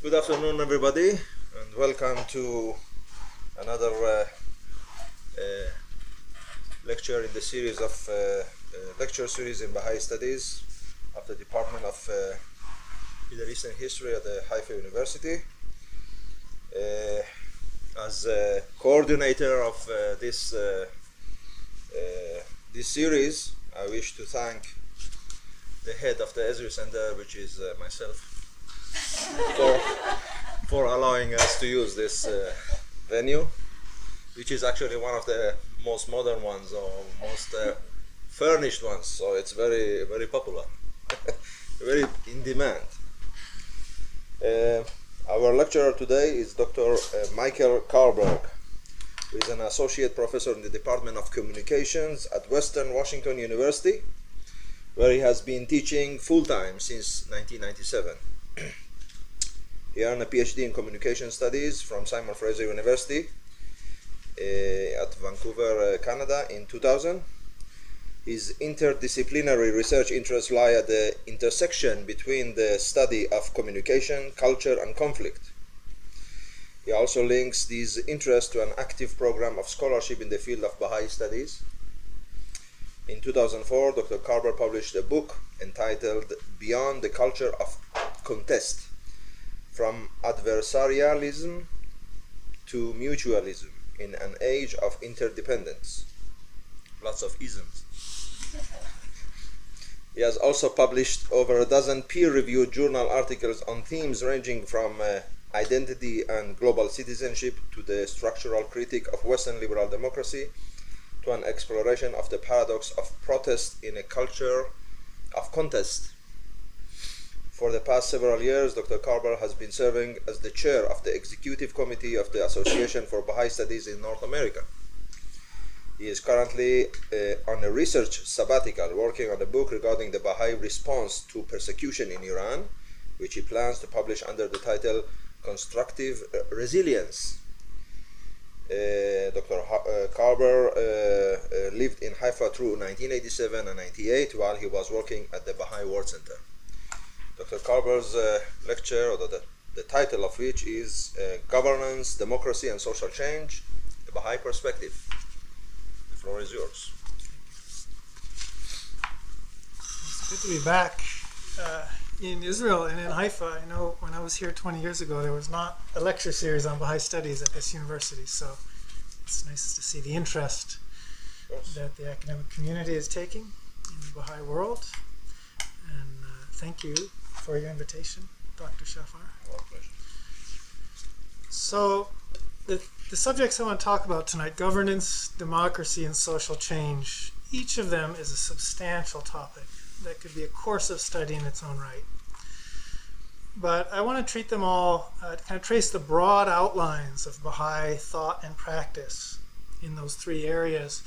Good afternoon, everybody, and welcome to another lecture in the series of lecture series in Baha'i Studies of the Department of Middle Eastern History at the Haifa University. As coordinator of this series, I wish to thank the head of the Esri Center, which is myself, for allowing us to use this venue, which is actually one of the most modern ones or most furnished ones. So it's very, very popular, very in demand. Our lecturer today is Dr. Michael Carlberg, who is an associate professor in the Department of Communications at Western Washington University, where he has been teaching full-time since 1997. He earned a PhD in Communication Studies from Simon Fraser University at Vancouver, Canada in 2000. His interdisciplinary research interests lie at the intersection between the study of communication, culture, and conflict. He also links these interests to an active program of scholarship in the field of Baha'i studies. In 2004, Dr. Carlberg published a book entitled Beyond the Culture of Contest: From Adversarialism to Mutualism in an Age of Interdependence. Lots of isms. He has also published over a dozen peer-reviewed journal articles on themes ranging from identity and global citizenship to the structural critique of Western liberal democracy to an exploration of the paradox of protest in a culture of contest. For the past several years, Dr. Carlberg has been serving as the chair of the executive committee of the Association for Baha'i Studies in North America. He is currently on a research sabbatical working on a book regarding the Baha'i response to persecution in Iran, which he plans to publish under the title Constructive Resilience. Dr. Carlberg lived in Haifa through 1987 and 98 while he was working at the Baha'i World Center. Dr. Carlberg's lecture, or the title of which is Governance, Democracy, and Social Change, the Baha'i Perspective. The floor is yours. It's good to be back in Israel and in Haifa. I know when I was here 20 years ago, there was not a lecture series on Baha'i studies at this university, so it's nice to see the interest that the academic community is taking in the Baha'i world. And thank you for your invitation, Dr. Shafar. Our pleasure. So the subjects I want to talk about tonight, governance, democracy, and social change, each of them is a substantial topic that could be a course of study in its own right. But I want to treat them all, kind of trace the broad outlines of Baha'i thought and practice in those three areas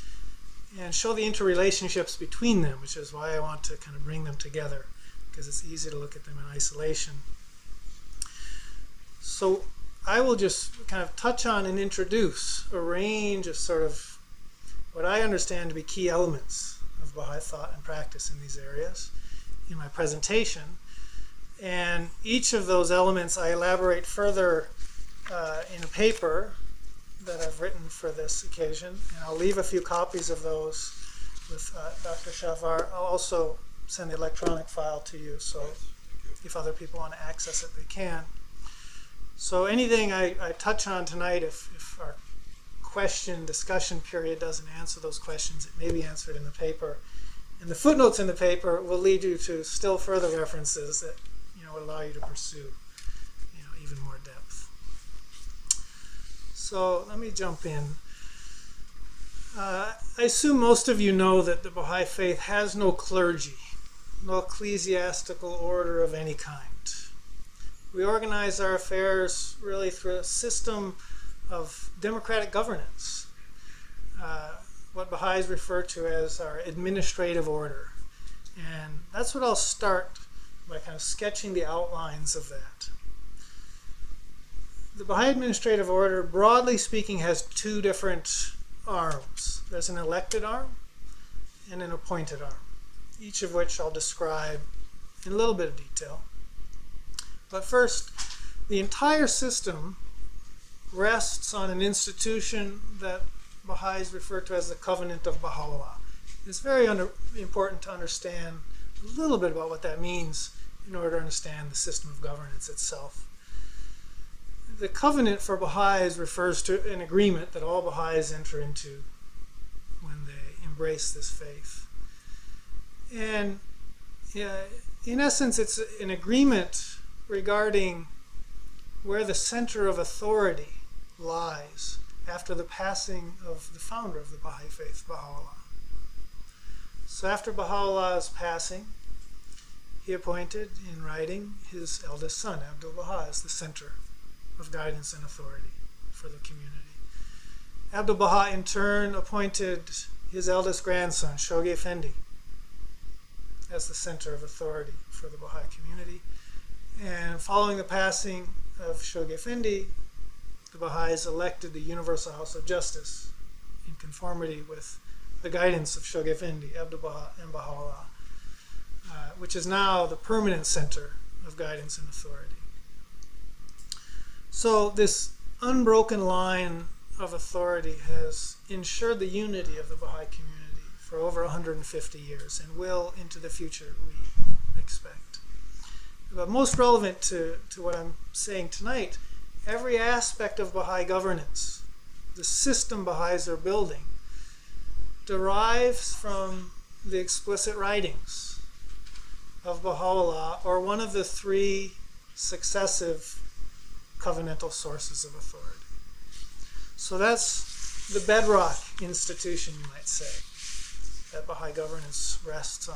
and show the interrelationships between them, which is why I want to kind of bring them together, because it's easy to look at them in isolation. So I will just kind of touch on and introduce a range of sort of what I understand to be key elements of Baha'i thought and practice in these areas in my presentation. And each of those elements I elaborate further in a paper that I've written for this occasion. And I'll leave a few copies of those with Dr. Shafar. I'll also send the electronic file to you, so if other people want to access it, they can. So anything I touch on tonight, if our discussion period doesn't answer those questions, it may be answered in the paper. And the footnotes in the paper will lead you to still further references that will allow you to pursue even more depth. So let me jump in. I assume most of you know that the Baha'i faith has no clergy, no ecclesiastical order of any kind. We organize our affairs really through a system of democratic governance, what Baha'is refer to as our administrative order. And that's what I'll start by kind of sketching the outlines of that. The Baha'i administrative order, broadly speaking, has two different arms. There's an elected arm and an appointed arm, each of which I'll describe in a little bit of detail. But first, The entire system rests on an institution that Baha'is refer to as the Covenant of Baha'u'llah. It's very important to understand a little bit about what that means in order to understand the system of governance itself. The covenant for Baha'is refers to an agreement that all Baha'is enter into when they embrace this faith. And in essence, it's an agreement regarding where the center of authority lies after the passing of the founder of the Baha'i faith, Baha'u'llah. So after Baha'u'llah's passing, he appointed in writing his eldest son, Abdu'l-Baha, as the center of guidance and authority for the community. Abdu'l-Baha in turn appointed his eldest grandson, Shoghi Effendi, as the center of authority for the Baha'i community. And following the passing of Shoghi Effendi, the Baha'is elected the Universal House of Justice in conformity with the guidance of Shoghi Effendi, Abdu'l-Baha, and Baha'u'llah, which is now the permanent center of guidance and authority. So this unbroken line of authority has ensured the unity of the Baha'i community for over 150 years and will into the future, we expect. But most relevant to what I'm saying tonight, every aspect of Baha'i governance, the system Baha'is are building, derives from the explicit writings of Baha'u'llah or one of the three successive covenantal sources of authority. So that's the bedrock institution, you might say, that Baha'i governance rests on.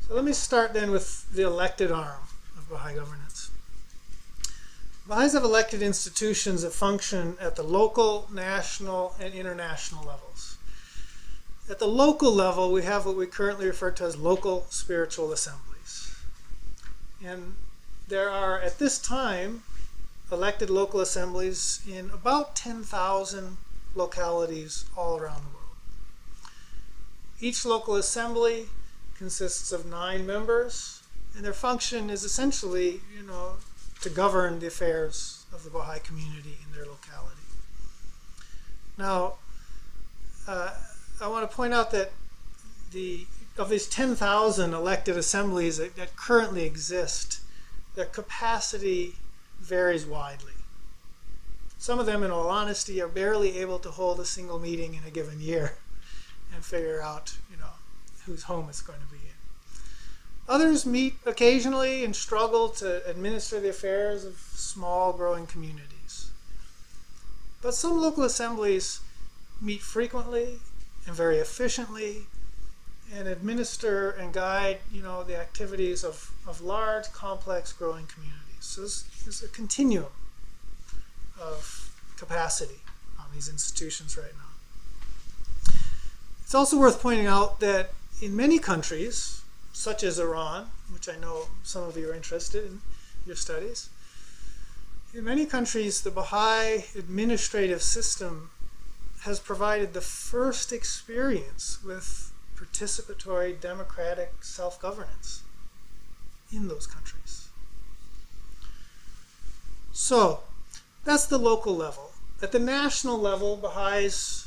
So let me start then with the elected arm of Baha'i governance. Baha'is have elected institutions that function at the local, national, and international levels. At the local level, we have what we currently refer to as local spiritual assemblies. And there are, at this time, elected local assemblies in about 10,000 localities all around the world. Each local assembly consists of 9 members, and their function is essentially, to govern the affairs of the Baha'i community in their locality. Now, I want to point out that of these 10,000 elected assemblies that currently exist, their capacity varies widely. Some of them, in all honesty, are barely able to hold a single meeting in a given year and figure out, whose home it's going to be in. Others meet occasionally and struggle to administer the affairs of small, growing communities. But some local assemblies meet frequently and very efficiently and administer and guide, the activities of large, complex, growing communities. So there's a continuum of capacity on these institutions right now. It's also worth pointing out that in many countries, such as Iran, which I know some of you are interested in your studies, in many countries, the Baha'i administrative system has provided the first experience with participatory democratic self-governance in those countries. So that's the local level. At the national level, Baha'is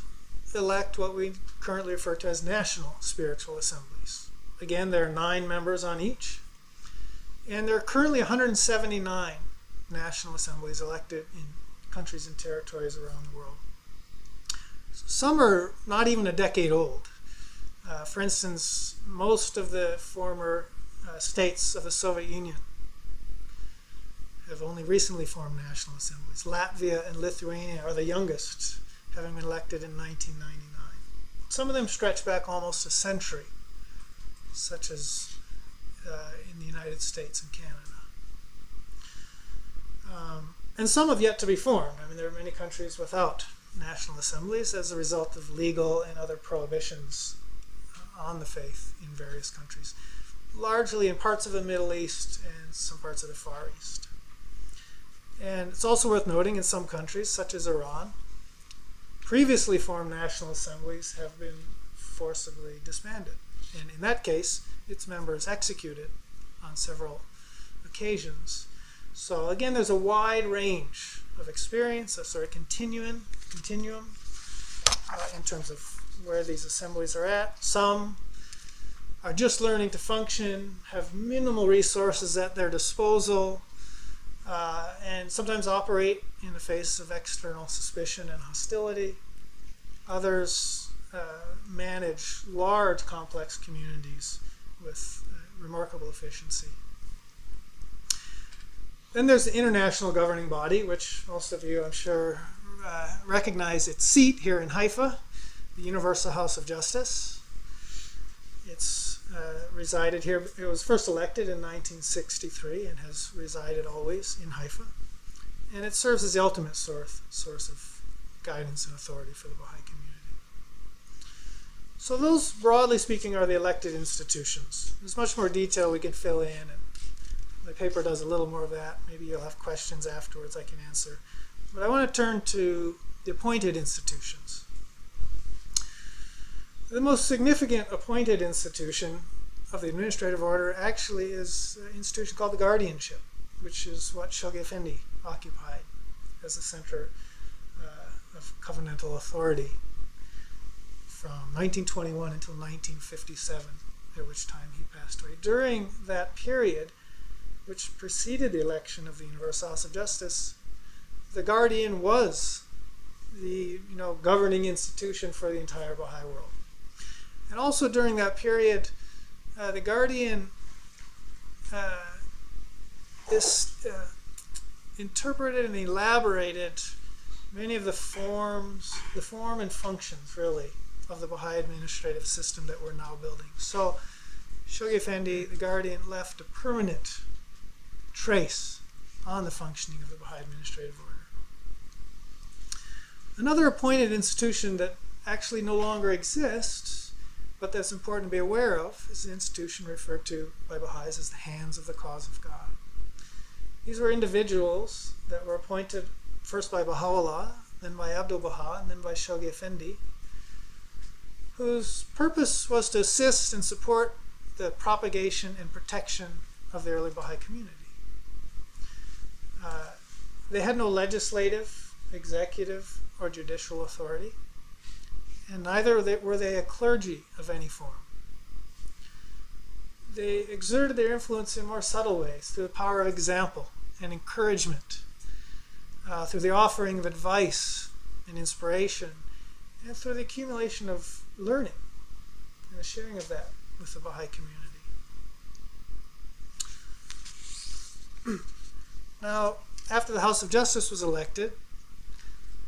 elect what we currently refer to as national spiritual assemblies. Again, there are 9 members on each, and there are currently 179 national assemblies elected in countries and territories around the world. Some are not even a decade old. For instance, most of the former states of the Soviet Union have only recently formed national assemblies. Latvia and Lithuania are the youngest, having been elected in 1999. Some of them stretch back almost a century, such as in the United States and Canada. And some have yet to be formed. There are many countries without national assemblies as a result of legal and other prohibitions on the faith in various countries, largely in parts of the Middle East and some parts of the Far East. And it's also worth noting in some countries, such as Iran, previously formed national assemblies have been forcibly disbanded. And in that case, its members executed on several occasions So again, there's a wide range of experience, a sort of continuum in terms of where these assemblies are at. Some are just learning to function, have minimal resources at their disposal, and sometimes operate in the face of external suspicion and hostility. Others manage large, complex communities with remarkable efficiency. Then there's the international governing body, which most of you, I'm sure, recognize its seat here in Haifa, the Universal House of Justice. It's resided here. It was first elected in 1963 and has resided always in Haifa. And it serves as the ultimate source of guidance and authority for the Baha'i community. So those, broadly speaking, are the elected institutions. There's much more detail we can fill in, and my paper does a little more of that. Maybe you'll have questions afterwards I can answer. But I want to turn to the appointed institutions. The most significant appointed institution of the administrative order actually is an institution called the guardianship, which is what Shoghi Effendi occupied as the center of covenantal authority from 1921 until 1957, at which time he passed away. During that period, which preceded the election of the Universal House of Justice, the Guardian was the governing institution for the entire Baha'i world. And also during that period, the Guardian interpreted and elaborated many of the form and functions, really, of the Baha'i administrative system that we're now building. So Shoghi Effendi, the Guardian, left a permanent trace on the functioning of the Baha'i administrative order. Another appointed institution that actually no longer exists, but that's important to be aware of, is the institution referred to by Baha'is as the Hands of the Cause of God. These were individuals that were appointed first by Baha'u'llah, then by Abdul Baha, and then by Shoghi Effendi, whose purpose was to assist and support the propagation and protection of the early Baha'i community. They had no legislative, executive, or judicial authority, and neither were they a clergy of any form. They exerted their influence in more subtle ways, through the power of example and encouragement, through the offering of advice and inspiration, and through the accumulation of learning and the sharing of that with the Baha'i community. Now, after the House of Justice was elected,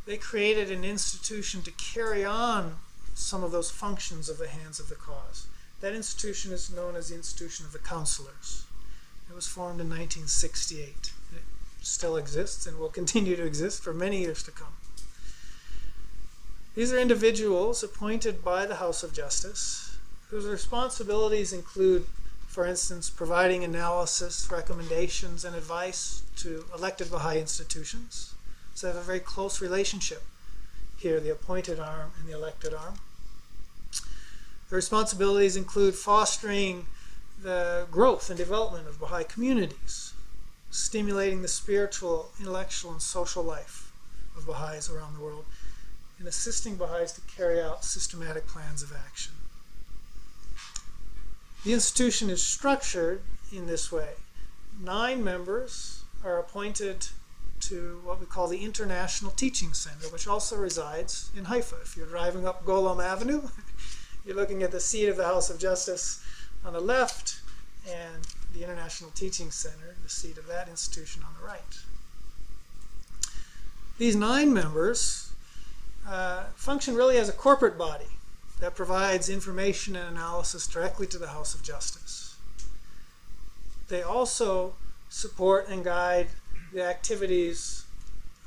they created an institution to carry on some of those functions of the Hands of the Cause. That institution is known as the Institution of the Counselors. It was formed in 1968. It still exists and will continue to exist for many years to come. These are individuals appointed by the House of Justice whose responsibilities include, for instance, providing analysis, recommendations, and advice to elected Baha'i institutions. So they have a very close relationship here, the appointed arm and the elected arm. The responsibilities include fostering the growth and development of Baha'i communities, stimulating the spiritual, intellectual, and social life of Baha'is around the world, and assisting Baha'is to carry out systematic plans of action. The institution is structured in this way. 9 members are appointed to what we call the International Teaching Center, which also resides in Haifa. If you're driving up Golom Avenue, you're looking at the seat of the House of Justice on the left and the International Teaching Center, the seat of that institution, on the right. These 9 members function really as a corporate body that provides information and analysis directly to the House of Justice. They also support and guide the activities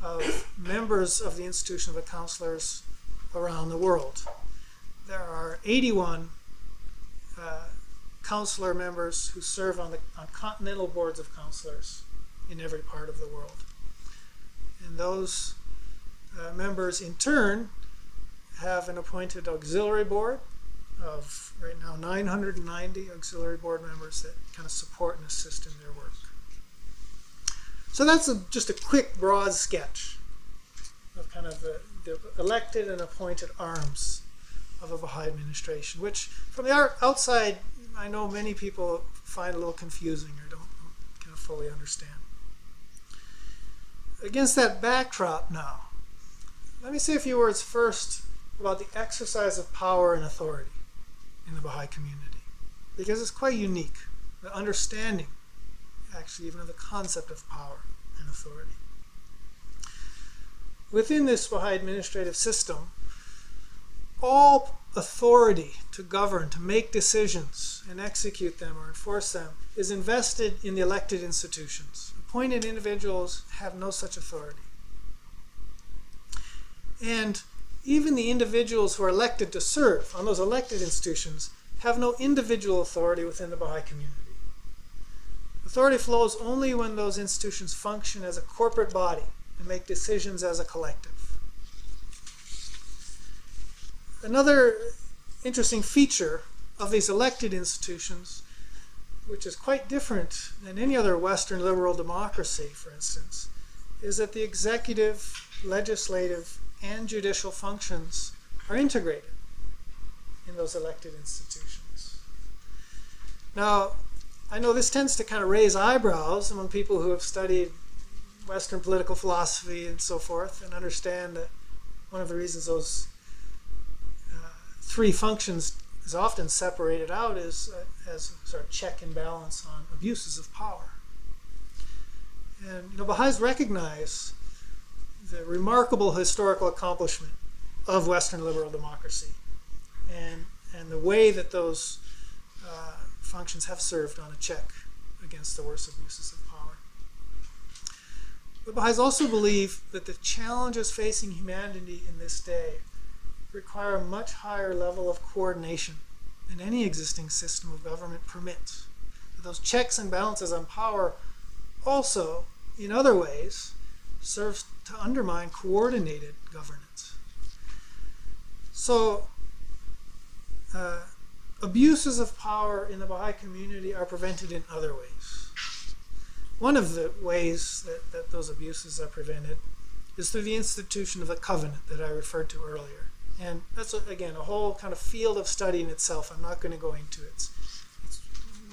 of members of the Institution of the Counselors around the world. There are 81 counselor members who serve on continental boards of counselors in every part of the world. And those members, in turn, have an appointed auxiliary board of, right now, 990 auxiliary board members that kind of support and assist in their work. So that's just a quick, broad sketch of kind of the elected and appointed arms of a Baha'i administration, which from the outside, I know many people find a little confusing or don't kind of fully understand. Against that backdrop now, let me say a few words first about the exercise of power and authority in the Baha'i community, because it's quite unique, the understanding, actually, even of the concept of power and authority. Within this Baha'i administrative system, all authority to govern, to make decisions and execute them or enforce them is invested in the elected institutions. Appointed individuals have no such authority. And even the individuals who are elected to serve on those elected institutions have no individual authority within the Baha'i community. Authority flows only when those institutions function as a corporate body and make decisions as a collective. Another interesting feature of these elected institutions, which is quite different than any other Western liberal democracy, for instance, is that the executive, legislative, and judicial functions are integrated in those elected institutions. Now, I know this tends to kind of raise eyebrows among people who have studied Western political philosophy and so forth, and understand that one of the reasons those three functions is often separated out is as sort of check and balance on abuses of power. And Baha'is recognize the remarkable historical accomplishment of Western liberal democracy and the way that those functions have served on a check against the worst abuses of power. But Baha'is also believe that the challenges facing humanity in this day require a much higher level of coordination than any existing system of government permits. Those checks and balances on power also, in other ways, serve to undermine coordinated governance. So, abuses of power in the Baha'i community are prevented in other ways. One of the ways that those abuses are prevented is through the institution of the covenant that I referred to earlier. And that's, again, a whole kind of field of study in itself. I'm not going to go into it. It's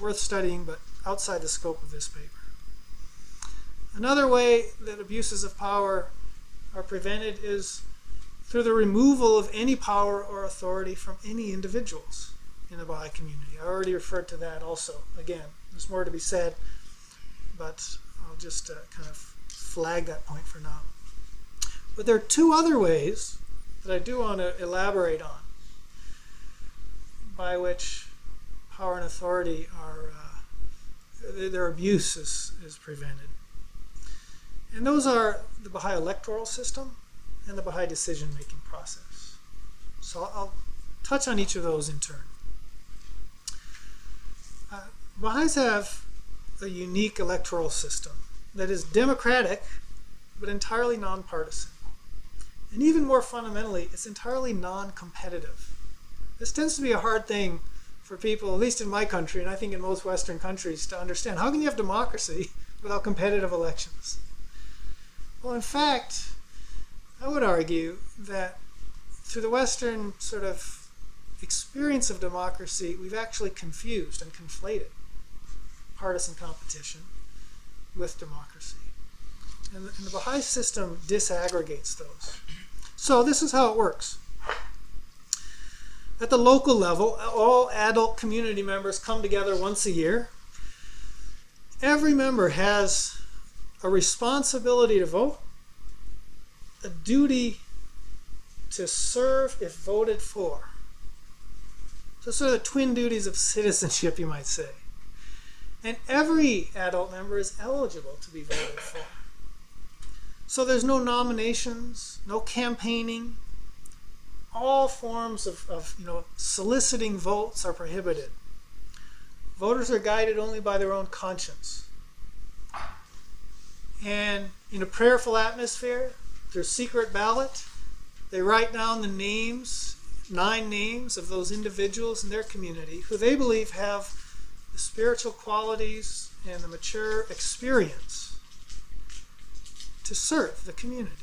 worth studying, but outside the scope of this paper. Another way that abuses of power are prevented is through the removal of any power or authority from any individuals in the Baha'i community. I already referred to that also. Again, there's more to be said, but I'll just kind of flag that point for now. But there are two other ways that I do want to elaborate on by which power and authority are, their abuse is prevented. And those are the Baha'i electoral system and the Baha'i decision-making process. So I'll touch on each of those in turn. Baha'is have a unique electoral system that is democratic, but entirely nonpartisan. And even more fundamentally, it's entirely non-competitive. This tends to be a hard thing for people, at least in my country, and I think in most Western countries, to understand. How can you have democracy without competitive elections? Well, in fact, I would argue that through the Western sort of experience of democracy, we've actually confused and conflated partisan competition with democracy. And the Baha'i system disaggregates those. So this is how it works. At the local level, all adult community members come together once a year. Every member has a responsibility to vote, a duty to serve if voted for. So sort of the twin duties of citizenship, you might say. And every adult member is eligible to be voted for. So there's no nominations, no campaigning. All forms of soliciting votes are prohibited. Voters are guided only by their own conscience. And in a prayerful atmosphere, through secret ballot, they write down the names, 9 names of those individuals in their community who they believe have the spiritual qualities and the mature experience to serve the community.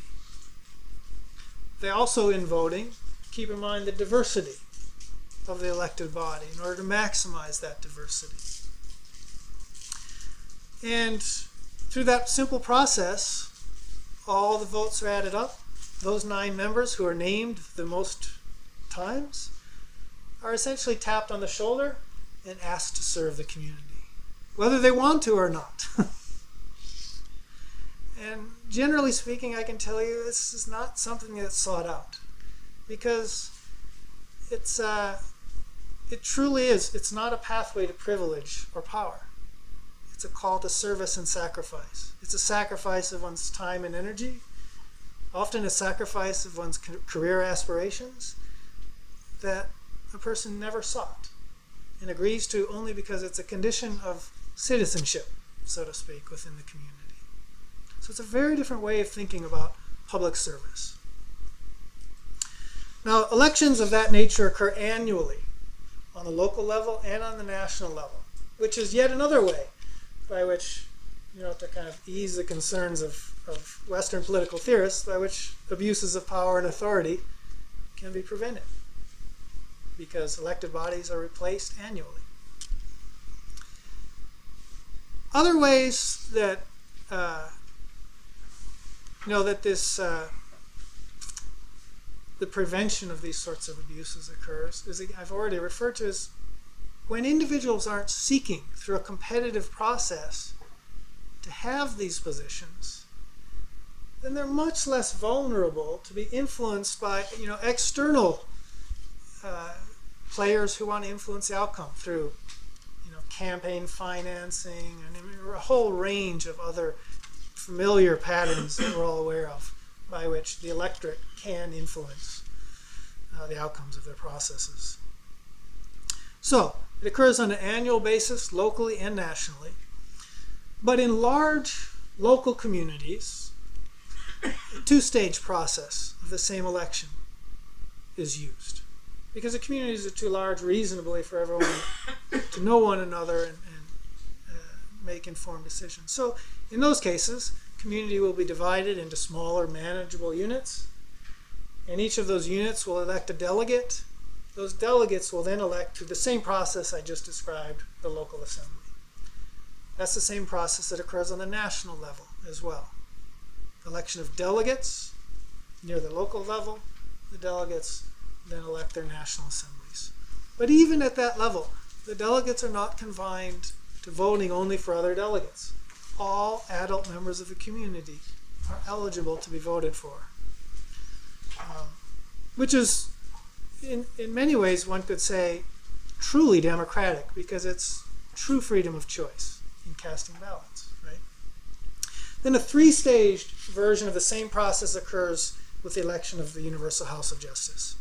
They also, in voting, keep in mind the diversity of the elected body in order to maximize that diversity. And through that simple process, all the votes are added up. Those 9 members who are named the most times are essentially tapped on the shoulder and asked to serve the community, whether they want to or not. And generally speaking, I can tell you this is not something that's sought out, because it truly is. It's not a pathway to privilege or power. It's a call to service and sacrifice. It's a sacrifice of one's time and energy, often a sacrifice of one's career aspirations that a person never sought and agrees to only because it's a condition of citizenship, so to speak, within the community. So it's a very different way of thinking about public service. Now, elections of that nature occur annually on the local level and on the national level, which is yet another way by which, to kind of ease the concerns of Western political theorists, by which abuses of power and authority can be prevented, because elected bodies are replaced annually. Other ways that the prevention of these sorts of abuses occurs, as I've already referred to, is when individuals aren't seeking through a competitive process to have these positions, then they're much less vulnerable to be influenced by external players who want to influence the outcome through campaign financing and a whole range of other familiar patterns that we're all aware of, by which the electorate can influence the outcomes of their processes. So it occurs on an annual basis, locally and nationally. But in large local communities, a 2-stage process of the same election is used, because the communities are too large reasonably for everyone to know one another and make informed decisions. So in those cases, community will be divided into smaller manageable units, and each of those units will elect a delegate. Those delegates will then elect, through the same process I just described, the local assembly. That's the same process that occurs on the national level as well. Election of delegates near the local level, the delegates then elect their national assemblies. But even at that level, the delegates are not confined to voting only for other delegates. All adult members of the community are eligible to be voted for, which is, in many ways, one could say, truly democratic, because it's true freedom of choice in casting ballots, right? Then a 3-staged version of the same process occurs with the election of the Universal House of Justice.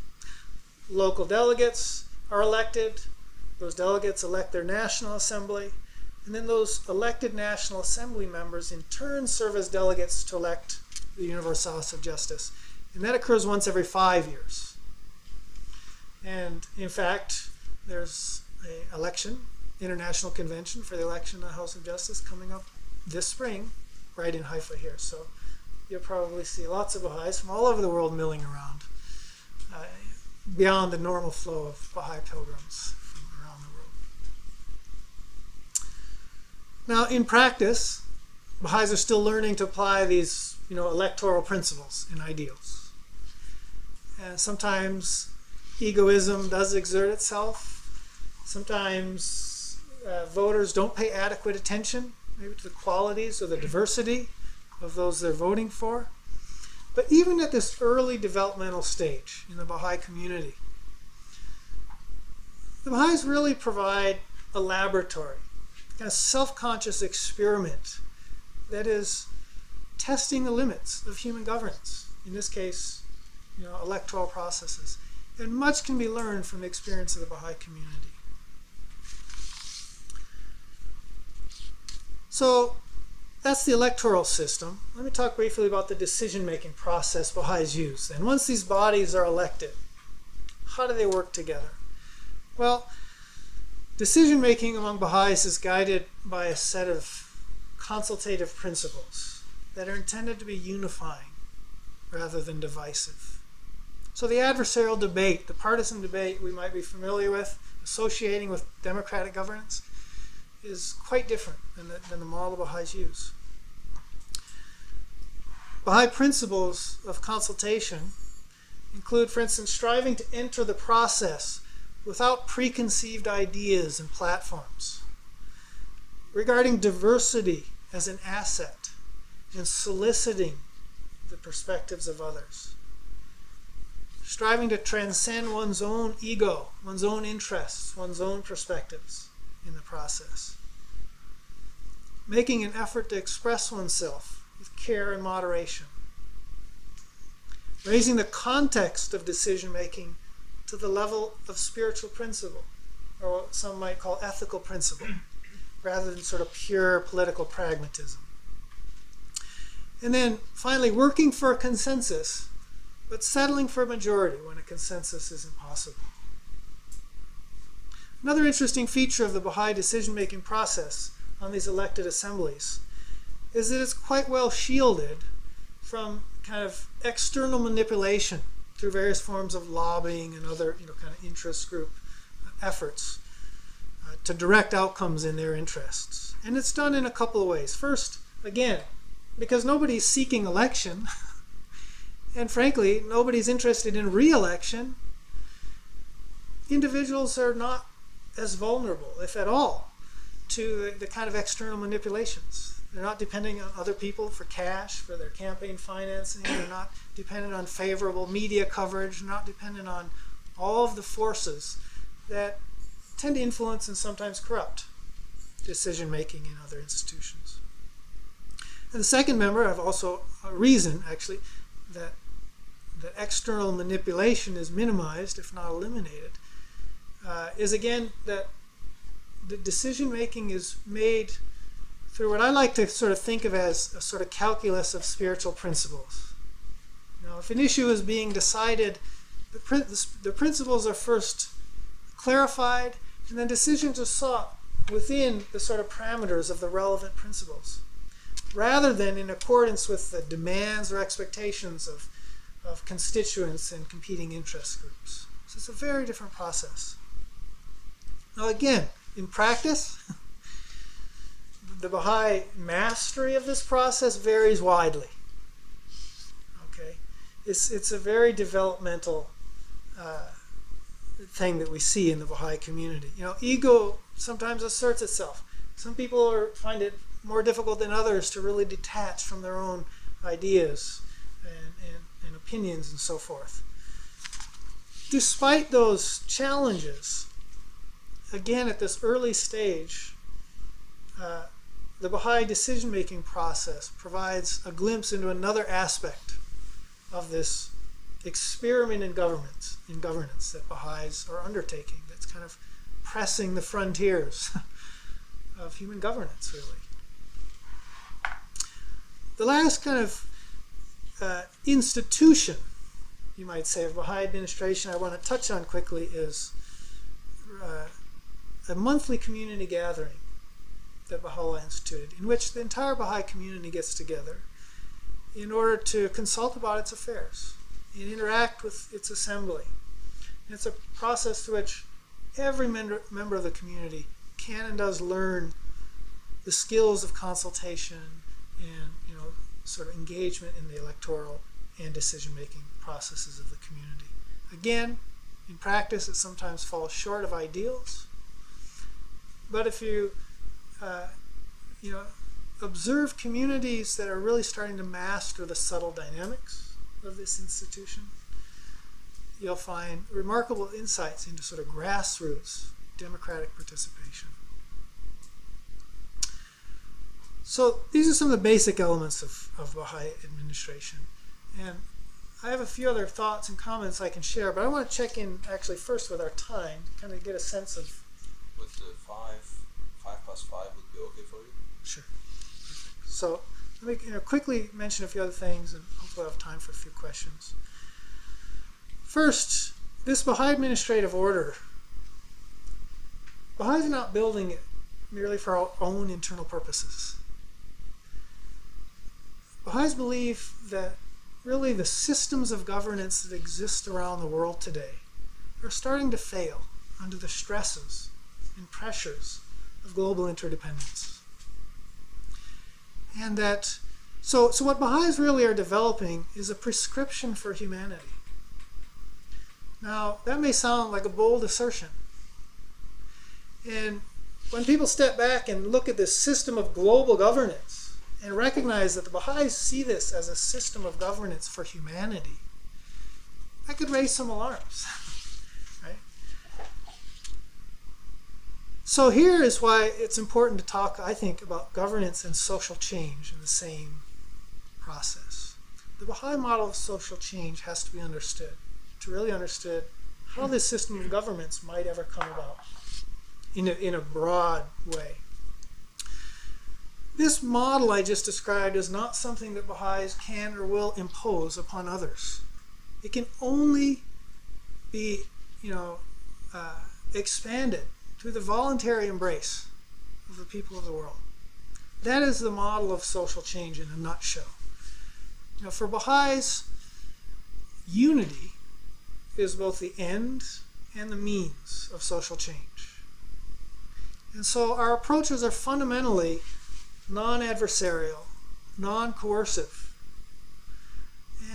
Local delegates are elected. Those delegates elect their National Assembly. And then those elected National Assembly members in turn serve as delegates to elect the Universal House of Justice. And that occurs once every 5 years. And in fact, there's an election, international convention for the election of the House of Justice coming up this spring, right in Haifa here. So you'll probably see lots of Baha'is from all over the world milling around, beyond the normal flow of Baha'i pilgrims from around the world. Now, in practice, Baha'is are still learning to apply these, electoral principles and ideals. And sometimes egoism does exert itself. Sometimes voters don't pay adequate attention, maybe to the qualities or the diversity of those they're voting for. But even at this early developmental stage in the Baha'i community, the Baha'is really provide a laboratory, a self-conscious experiment that is testing the limits of human governance, in this case, electoral processes. And much can be learned from the experience of the Baha'i community. So that's the electoral system. Let me talk briefly about the decision-making process Baha'is use. And once these bodies are elected, how do they work together? Well, decision-making among Baha'is is guided by a set of consultative principles that are intended to be unifying rather than divisive. So the adversarial debate, the partisan debate we might be familiar with, associating with democratic governance, is quite different than the model Baha'is use. Baha'i principles of consultation include, for instance, striving to enter the process without preconceived ideas and platforms, regarding diversity as an asset, and soliciting the perspectives of others, striving to transcend one's own ego, one's own interests, one's own perspectives in the process, making an effort to express oneself with care and moderation, raising the context of decision-making to the level of spiritual principle, or what some might call ethical principle, rather than sort of pure political pragmatism. And then finally, working for a consensus, but settling for a majority when a consensus is impossible. Another interesting feature of the Baha'i decision-making process on these elected assemblies is that it's quite well shielded from kind of external manipulation through various forms of lobbying and other kind of interest group efforts to direct outcomes in their interests. And it's done in a couple of ways. First, again, because nobody's seeking election, and frankly, nobody's interested in re-election, individuals are not as vulnerable, if at all, to the kind of external manipulations. They're not depending on other people for cash, for their campaign financing. They're not dependent on favorable media coverage. They're not dependent on all of the forces that tend to influence and sometimes corrupt decision-making in other institutions. And the second member, I've also a reason, actually, that external manipulation is minimized, if not eliminated, is again that the decision-making is made through what I like to sort of think of as a sort of calculus of spiritual principles. Now, if an issue is being decided, the principles are first clarified, and then decisions are sought within the sort of parameters of the relevant principles, rather than in accordance with the demands or expectations of constituents and competing interest groups. So it's a very different process. Now again, in practice, the Baha'i mastery of this process varies widely. Okay, it's a very developmental thing that we see in the Baha'i community. Ego sometimes asserts itself. Some people find it more difficult than others to really detach from their own ideas and opinions and so forth. Despite those challenges, again at this early stage, the Baha'i decision-making process provides a glimpse into another aspect of this experiment in governance that Baha'is are undertaking, that's kind of pressing the frontiers of human governance, really. The last kind of institution, you might say, of Baha'i administration I want to touch on quickly is a monthly community gathering that Baha'u'llah instituted, in which the entire Baha'i community gets together in order to consult about its affairs and interact with its assembly. And it's a process through which every member of the community can and does learn the skills of consultation and sort of engagement in the electoral and decision-making processes of the community. Again, in practice, it sometimes falls short of ideals, but if you observe communities that are really starting to master the subtle dynamics of this institution, you'll find remarkable insights into sort of grassroots democratic participation. So these are some of the basic elements of Baha'i administration. And I have a few other thoughts and comments I can share, but I want to check in actually first with our time to kind of get a sense of... With the 5 plus 5 would be okay for you? Sure. Perfect. So let me quickly mention a few other things, and hopefully I'll have time for a few questions. First, this Baha'i administrative order, Baha'is are not building it merely for our own internal purposes. Baha'is believe that really the systems of governance that exist around the world today are starting to fail under the stresses and pressures of global interdependence. And that, so what Baha'is really are developing is a prescription for humanity. Now, that may sound like a bold assertion. And when people step back and look at this system of global governance and recognize that the Baha'is see this as a system of governance for humanity, that could raise some alarms. Right? So here is why it's important to talk, I think, about governance and social change in the same process. The Baha'i model of social change has to be understood, to really understand how this system of governments might ever come about in a broad way. This model I just described is not something that Baha'is can or will impose upon others. It can only be, expanded through the voluntary embrace of the people of the world. That is the model of social change in a nutshell. For Baha'is, unity is both the end and the means of social change. And so our approaches are fundamentally non-adversarial, non-coercive,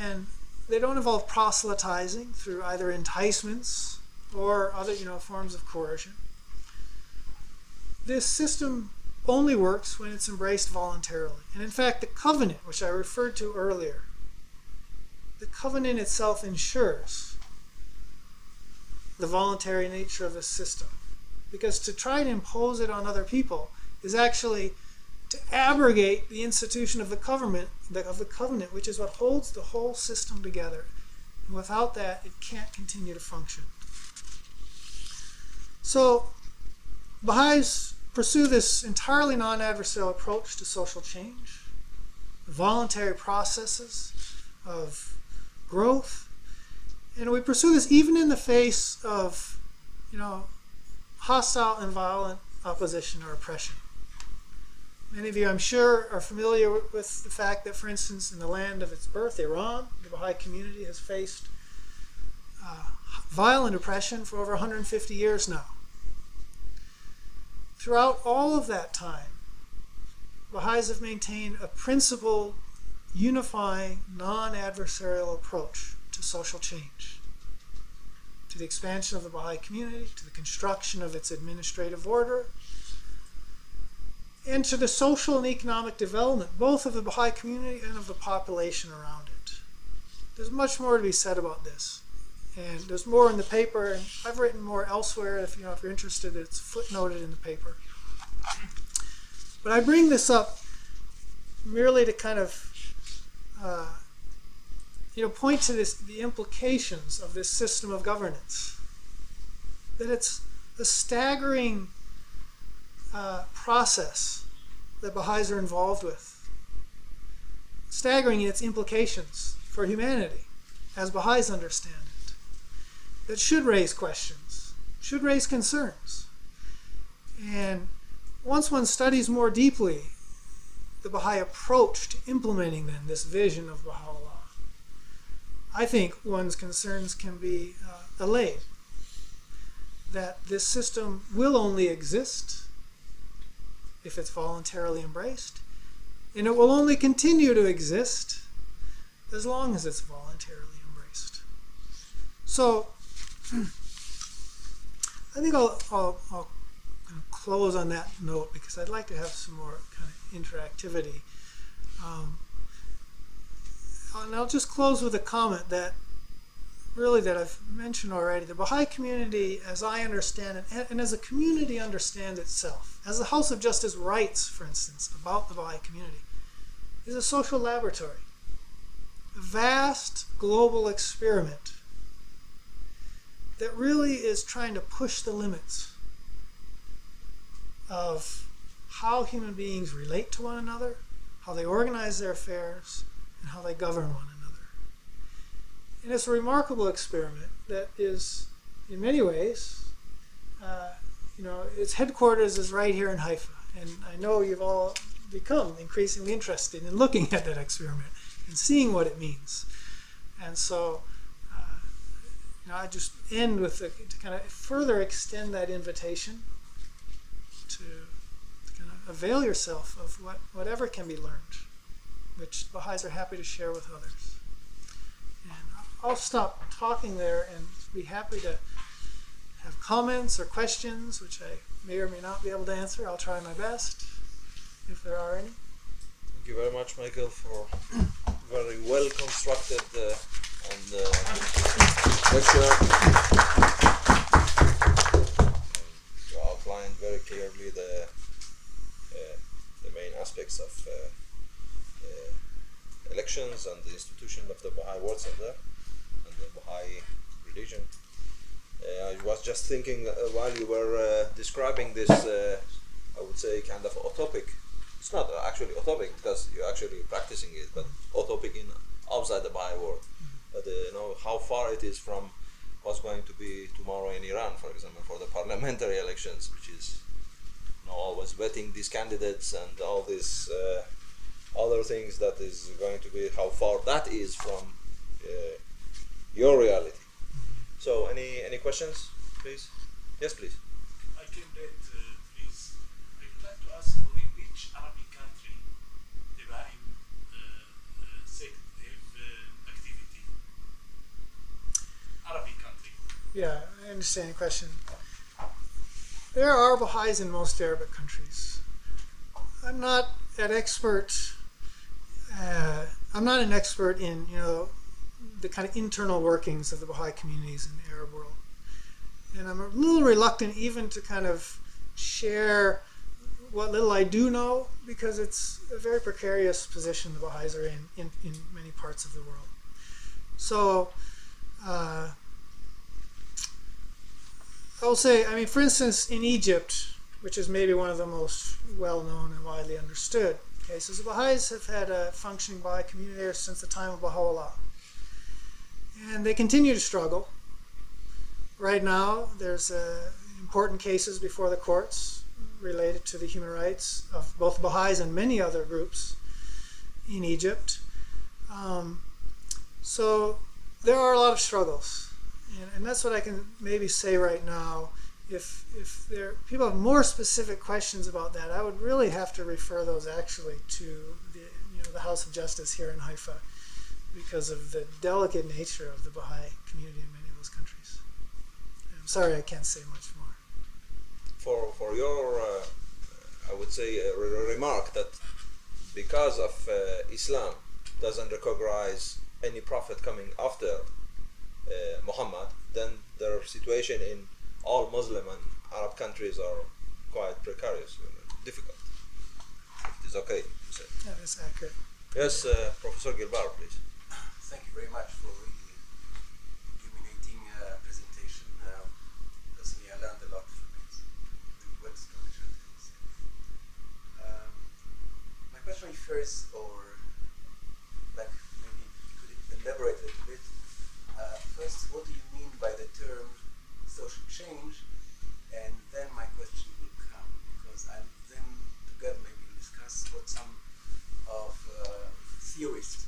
and they don't involve proselytizing through either enticements or other forms of coercion. This system only works when it's embraced voluntarily. And in fact, the covenant, which I referred to earlier, the covenant itself ensures the voluntary nature of the system. Because to try to impose it on other people is actually to abrogate the institution of the covenant, which is what holds the whole system together. And without that, it can't continue to function. So Baha'is pursue this entirely non-adversarial approach to social change, voluntary processes of growth, and we pursue this even in the face of, hostile and violent opposition or oppression. Many of you, I'm sure, are familiar with the fact that, for instance, in the land of its birth, Iran, the Baha'i community has faced violent oppression for over 150 years now. Throughout all of that time, Baha'is have maintained a principled, unifying, non-adversarial approach to social change, to the expansion of the Baha'i community, to the construction of its administrative order, and to the social and economic development, both of the Baha'i community and of the population around it. There's much more to be said about this. And there's more in the paper, and I've written more elsewhere. If you're interested, it's footnoted in the paper. But I bring this up merely to kind of point to the implications of this system of governance. That it's a staggering process that Baha'is are involved with. Staggering in its implications for humanity, as Baha'is understand it. That should raise questions, should raise concerns. And once one studies more deeply the Baha'i approach to implementing then this vision of Baha'u'llah, I think one's concerns can be allayed. That this system will only exist if it's voluntarily embraced, and it will only continue to exist as long as it's voluntarily embraced. So I think I'll kind of close on that note because I'd like to have some more kind of interactivity. And I'll just close with a comment that I've mentioned already. The Baha'i community, as I understand it, and as a community understands itself, as the House of Justice writes, for instance, about the Baha'i community, is a social laboratory, a vast global experiment that really is trying to push the limits of how human beings relate to one another, how they organize their affairs, and how they govern one another. And it's a remarkable experiment that is, in many ways, its headquarters is right here in Haifa. And I know you've all become increasingly interested in looking at that experiment and seeing what it means. And so, I just end with to kind of further extend that invitation to kind of avail yourself of whatever can be learned, which Baha'is are happy to share with others. And I'll stop talking there and be happy to have comments or questions, which I may or may not be able to answer. I'll try my best, if there are any. Thank you very much, Michael, for very well constructed lecture. You outlined very clearly the main aspects of elections and the institution of the Baha'i World Center and the Baha'i religion. I was just thinking while you were describing this, I would say, kind of utopic. It's not actually utopic because you're actually practicing it, but utopic in outside the Baha'i world. But how far it is from what's going to be tomorrow in Iran, for example, for the parliamentary elections, which is always vetting these candidates and all these other things. That is going to be how far that is from your reality. So, any questions, please? Yes, please. I can bet, please. I would like to ask you, in which Arabic country the Baha'i sect have activity? Arabic country. Yeah, I understand your question. There are Baha'is in most Arabic countries. I'm not an expert. I'm not an expert in the kind of internal workings of the Baha'i communities in the Arab world, and I'm a little reluctant even to kind of share what little I do know, because it's a very precarious position the Baha'is are in many parts of the world. So I will say, for instance, in Egypt, which is maybe one of the most well-known and widely understood cases, the Baha'is have had a functioning Baha'i community there since the time of Baha'u'llah. And they continue to struggle. Right now, there's important cases before the courts related to the human rights of both Baha'is and many other groups in Egypt. So there are a lot of struggles. And that's what I can maybe say right now. If people have more specific questions about that, I would really have to refer those actually to the House of Justice here in Haifa, because of the delicate nature of the Baha'i community in many of those countries. I'm sorry I can't say much more. For your, I would say, remark that because of Islam doesn't recognize any prophet coming after Muhammad, then their situation in all Muslim and Arab countries are quite precarious, difficult. It is okay to say. Yeah, that's accurate. Yes, Professor Gilbar, please. Thank you very much for really illuminating presentation. Personally, I learned a lot from it. Really well structured. My question refers, or like maybe you could elaborate a little bit. First, what do you mean by the term social change? And then my question will come, because I'll then together maybe discuss what some of theorists,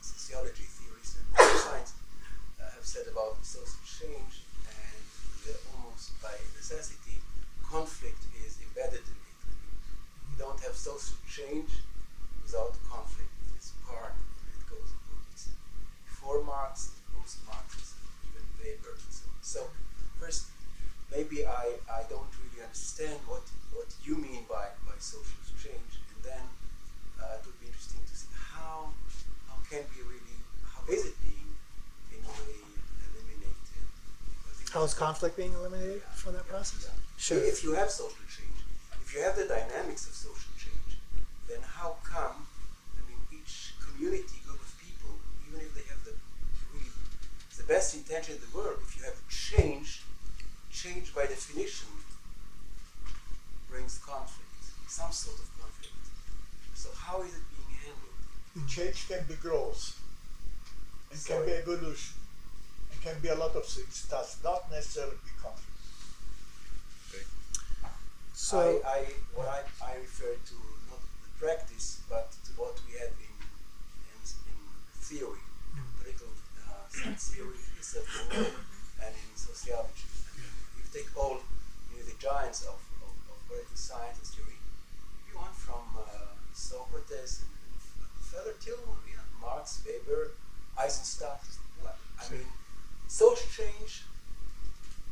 sociology theorists and science have said about social change, and almost by necessity, conflict is embedded in it. You don't have social change without conflict. It's part, and it goes before Marx, post Marx, even Weber, and so on. So first, maybe I don't really understand what you mean by social change, and then it would be interesting to see how is it being in a way eliminated? How is conflict being eliminated from that process? Yeah. Sure. If you have social change, if you have the dynamics of social change, then how come, each community, group of people, even if they have the best intention in the world, if you have change by definition brings conflict, some sort of conflict. So how is it being handled? Change can be growth. It can be evolution. It can be a lot of things. It does not necessarily be conflict. So what I refer to, not practice, but to what we have in theory, political science theory, and in sociology. And if you take all the giants of political science and theory, if you want from Socrates and further till Marx, Weber, Eisenstadt, I mean, social change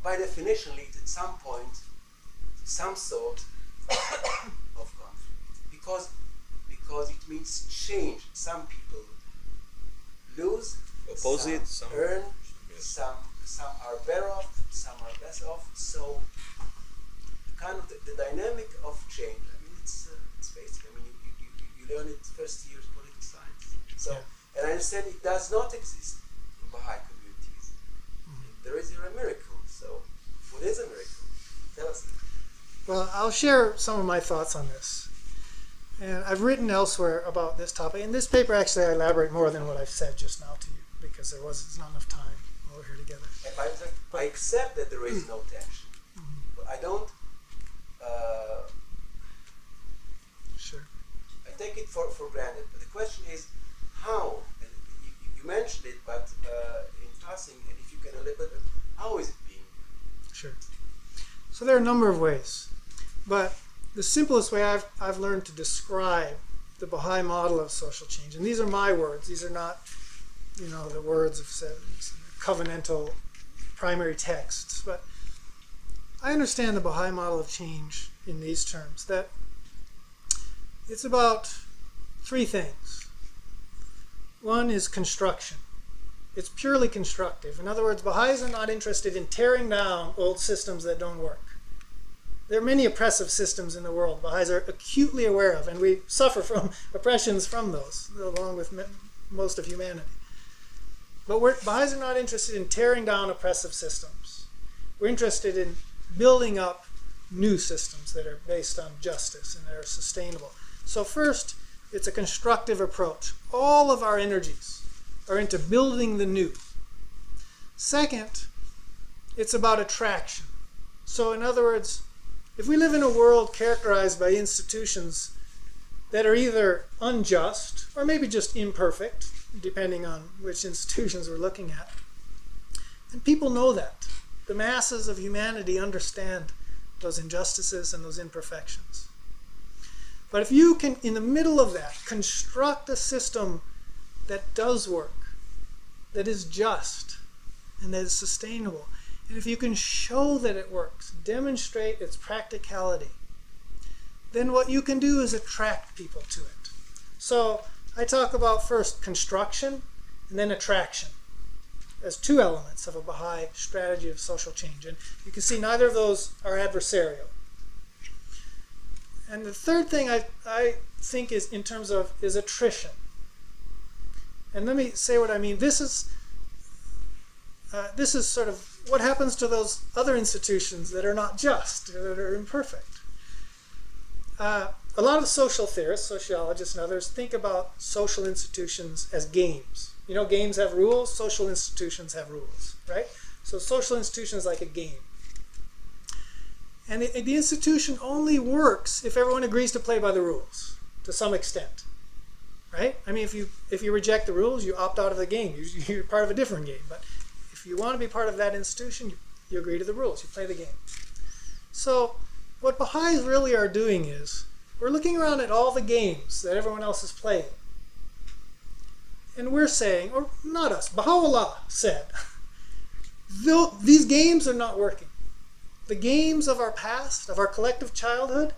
by definition leads at some point to some sort of conflict, because it means change. Some people lose, Opposite, some some earn, yes. some are better off, some are less off. So kind of the dynamic of change. I mean, it's basic. I mean, you learn it first year political science. So, and I understand it does not exist in Baha'i communities. There is a miracle. So, what is a miracle? Tell us. Well, I'll share some of my thoughts on this. And I've written elsewhere about this topic. In this paper, actually, I elaborate more than what I've said just now to you, because there's not enough time while we're here together. And I accept that there is no tension, but I don't. Sure. I take it for granted. But the question is, how? And you mentioned it, but in passing, and if you can elaborate, how is it being done? Sure. So there are a number of ways, but the simplest way I've learned to describe the Baha'i model of social change, and these are my words, these are not, the words of covenantal primary texts, but I understand the Baha'i model of change in these terms, that it's about three things. One is construction. It's purely constructive. In other words, Baha'is are not interested in tearing down old systems that don't work. There are many oppressive systems in the world Baha'is are acutely aware of, and we suffer from oppressions from those, along with most of humanity. But Baha'is are not interested in tearing down oppressive systems. We're interested in building up new systems that are based on justice and that are sustainable. So first, it's a constructive approach. All of our energies are into building the new. Second, it's about attraction. So in other words, if we live in a world characterized by institutions that are either unjust or maybe just imperfect, depending on which institutions we're looking at, and people know that. The masses of humanity understand those injustices and those imperfections. But if you can, in the middle of that, construct a system that does work, that is just, and that is sustainable, and if you can show that it works, demonstrate its practicality, then what you can do is attract people to it. So I talk about first construction and then attraction as two elements of a Baha'i strategy of social change. And you can see neither of those are adversarial. And the third thing I think is in terms of is attrition. And let me say what I mean. This is sort of what happens to those other institutions that are not just, that are imperfect. A lot of social theorists, sociologists and others, think about social institutions as games. You know, games have rules, social institutions have rules, right? So social institutions like a game. And the institution only works if everyone agrees to play by the rules, to some extent, right? I mean, if you reject the rules, you opt out of the game. You're part of a different game. But if you want to be part of that institution, you agree to the rules. You play the game. So what Baha'is really are doing is, we're looking around at all the games that everyone else is playing. And we're saying, or not us, Baha'u'llah said, these games are not working. The games of our past, of our collective childhood,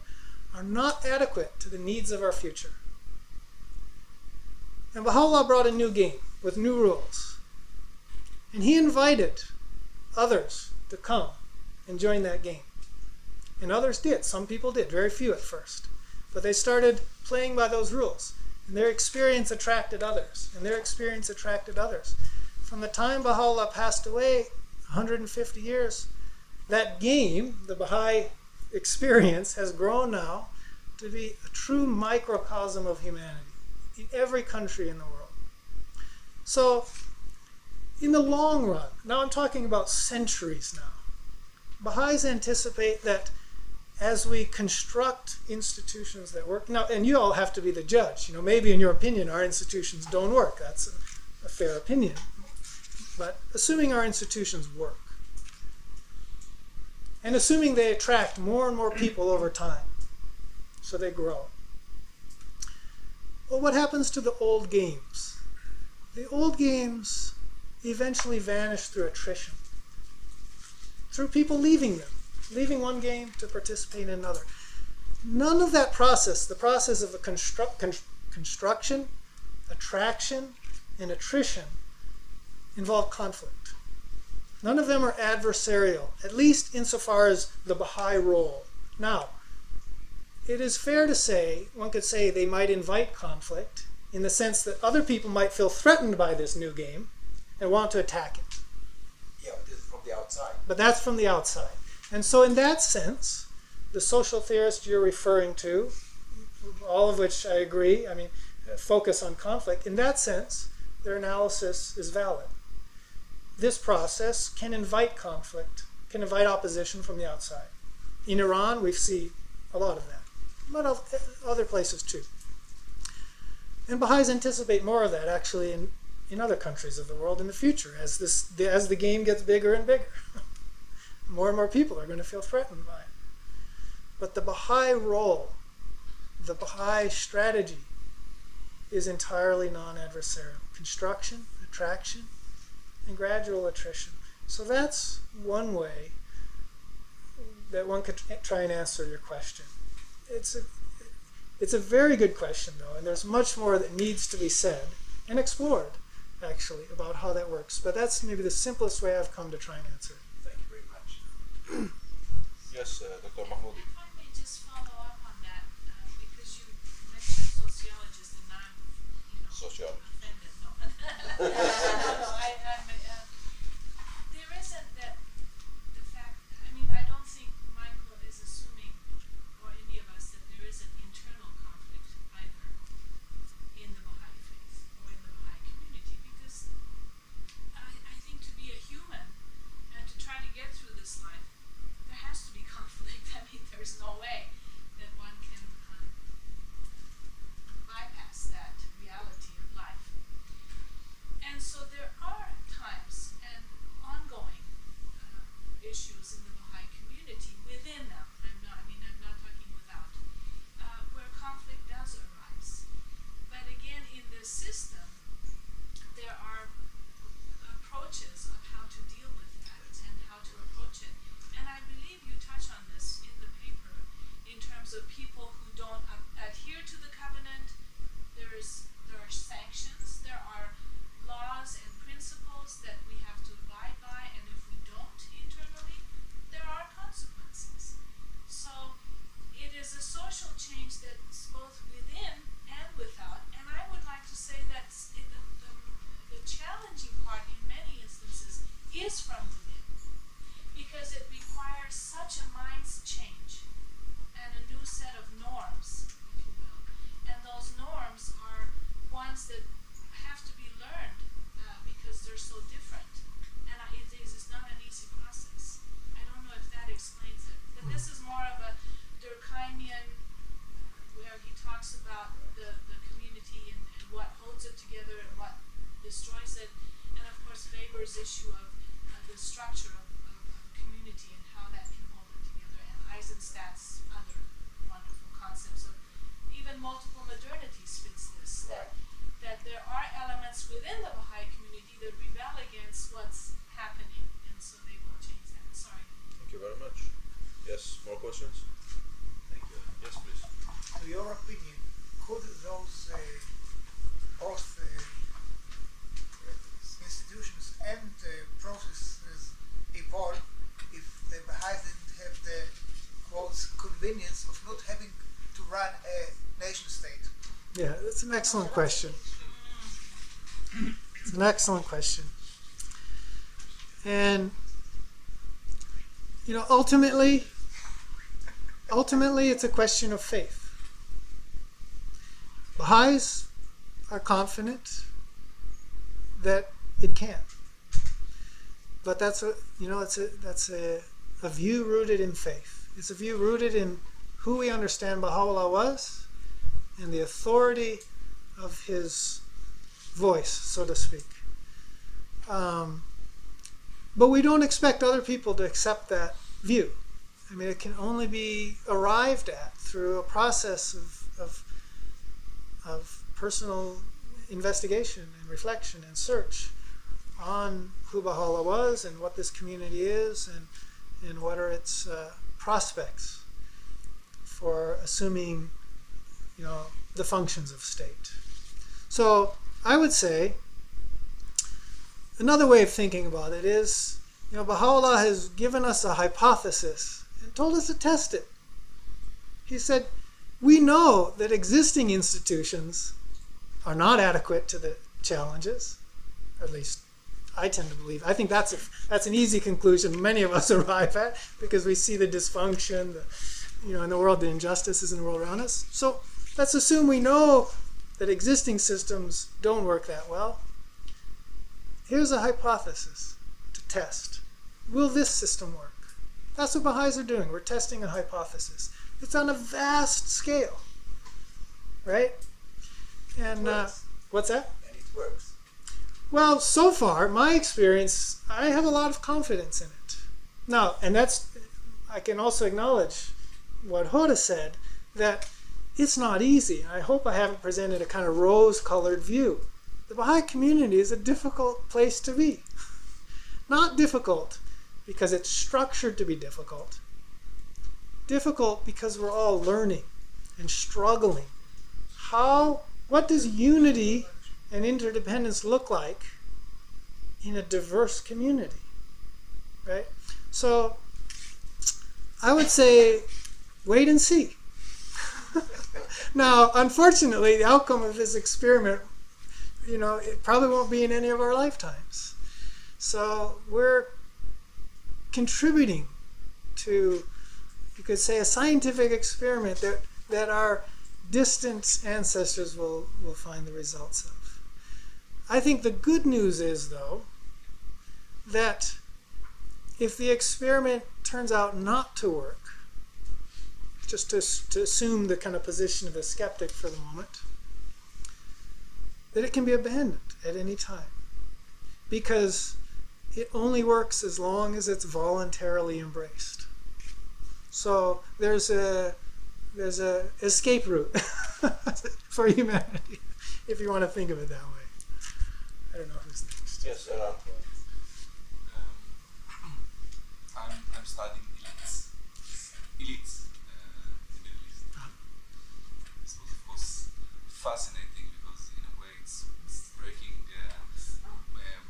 are not adequate to the needs of our future. And Baha'u'llah brought a new game with new rules. And he invited others to come and join that game. And others did. Some people did. Very few at first. But they started playing by those rules. And their experience attracted others. And their experience attracted others. From the time Baha'u'llah passed away, 150 years, that game, the Baha'i experience, has grown now to be a true microcosm of humanity in every country in the world. So, in the long run, now I'm talking about centuries now, Baha'is anticipate that as we construct institutions that work, now, and you all have to be the judge. You know, maybe in your opinion, our institutions don't work. That's a fair opinion. But assuming our institutions work, and assuming they attract more and more people over time, so they grow. Well, what happens to the old games? The old games eventually vanish through attrition, through people leaving them, leaving one game to participate in another. None of that process, the process of a construction, attraction, and attrition, involve conflict. None of them are adversarial, at least insofar as the Baha'i role. Now, it is fair to say, one could say they might invite conflict in the sense that other people might feel threatened by this new game and want to attack it. Yeah, this is from the outside. But that's from the outside. And so in that sense, the social theorists you're referring to, all of which I agree, I mean, focus on conflict, in that sense, their analysis is valid. This process can invite conflict, can invite opposition from the outside. In Iran, we see a lot of that, but other places too. And Baha'is anticipate more of that actually in other countries of the world in the future as the game gets bigger and bigger. More and more people are going to feel threatened by it. But the Baha'i role, the Baha'i strategy, is entirely non-adversarial. Construction, attraction, and gradual attrition. So that's one way that one could try and answer your question. It's a very good question, though, and there's much more that needs to be said and explored, actually, about how that works. But that's maybe the simplest way I've come to try and answer it. Thank you very much. Yes, Dr. Mahmoudi. If I may just follow up on that, because you mentioned sociologists, and I'm, Sociologist. offended. No, there isn't that the fact. I mean, I don't think Michael is assuming, or any of us, that there is an internal conflict either in the Baha'i faith or in the Baha'i community, because I think to be a human and to try to get through this life, there has to be conflict. I mean, there's no way that one can bypass that reality of life. And so there are times and ongoing issues in the Baha'i community within them. I'm not talking without, where conflict does arise. But again, in this system, there are approaches of how to deal with that and how to approach it. And I believe you touch on this in the paper in terms of people who don't adhere to the covenant. There are sanctions. There are laws and principles that we have to abide by, and if we don't internally, there are consequences. So it is a social change that's both within and without. And I would like to say that the challenging part in many instances is from within, because it requires such a mind's change and a new set of norms, if you will. And those norms are ones that have to be learned because they're so different. And it's not an easy process. I don't know if that explains it. But this is more of a Durkheimian, where he talks about the community and what holds it together and what destroys it. And of course, Weber's issue of the structure of community and how that can hold it together. And Eisenstadt's other wonderful concepts of even multiple modernities fits this. That there are elements within the Baha'i community that rebel against what's happening, and so they will change that. Sorry. Thank you very much. Yes, more questions? Thank you. Yes, please. To your opinion, could those both institutions and processes evolve if the Baha'is didn't have the quote convenience of not having to run a nation state? Yeah, that's an excellent question. It's an excellent question. And, ultimately, it's a question of faith. Baha'is are confident that it can. But that's a view rooted in faith. It's a view rooted in who we understand Baha'u'llah was and the authority of his voice, so to speak. But we don't expect other people to accept that view. I mean, it can only be arrived at through a process of personal investigation and reflection and search on who Baha'u'llah was and what this community is and what are its prospects for assuming, the functions of state. So I would say another way of thinking about it is, Baha'u'llah has given us a hypothesis and told us to test it. He said, we know that existing institutions are not adequate to the challenges, or at least I tend to believe. I think that's an easy conclusion many of us arrive at because we see the dysfunction, in the world, the injustices in the world around us. So let's assume we know that existing systems don't work that well. Here's a hypothesis to test. Will this system work? That's what Baha'is are doing. We're testing a hypothesis. It's on a vast scale, right? And what's that? And it works. Well, so far, my experience, I have a lot of confidence in it. Now, and I can also acknowledge what Hoda said, that it's not easy. I hope I haven't presented a kind of rose-colored view. The Baha'i community is a difficult place to be. Not difficult because it's structured to be difficult. Difficult because we're all learning and struggling. What does unity and interdependence look like in a diverse community, right? So I would say wait and see. Now, unfortunately, the outcome of this experiment, it probably won't be in any of our lifetimes. So we're contributing to, you could say, a scientific experiment that our distant ancestors will find the results of. I think the good news is, though, that if the experiment turns out not to work, just to assume the kind of position of a skeptic for the moment, that it can be abandoned at any time. Because it only works as long as it's voluntarily embraced. So there's a escape route for humanity, if you want to think of it that way. I don't know who's next. Yes, sir. I'm studying elites in the Middle East. This was, of course, fascinating because in a way it's breaking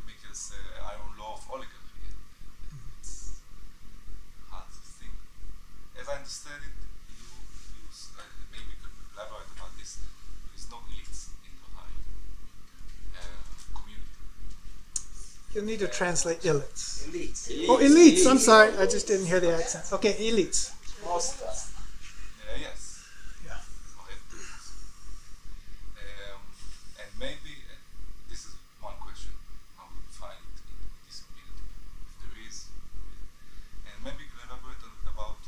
Michael's iron law of oligarchy. It's hard to think. As I understand it, maybe you could elaborate about this. There is no elites in the Baha'i community. You'll need to translate elites. Elites. Oh, elites. I'm sorry. I just didn't hear the accent. Okay, elites. Most Yes. Yeah. Go ahead. And maybe this is one question: how we define it in this community, if there is, and maybe you can elaborate about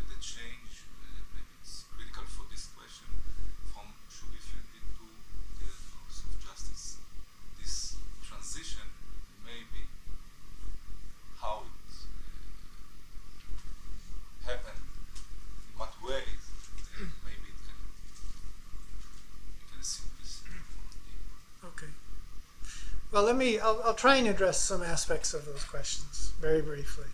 the change. Maybe it's critical for this question from Shubi Effendi to the laws of justice. This transition, maybe how it happened, in what ways, maybe we can assume this. Okay. Well, I'll try and address some aspects of those questions very briefly.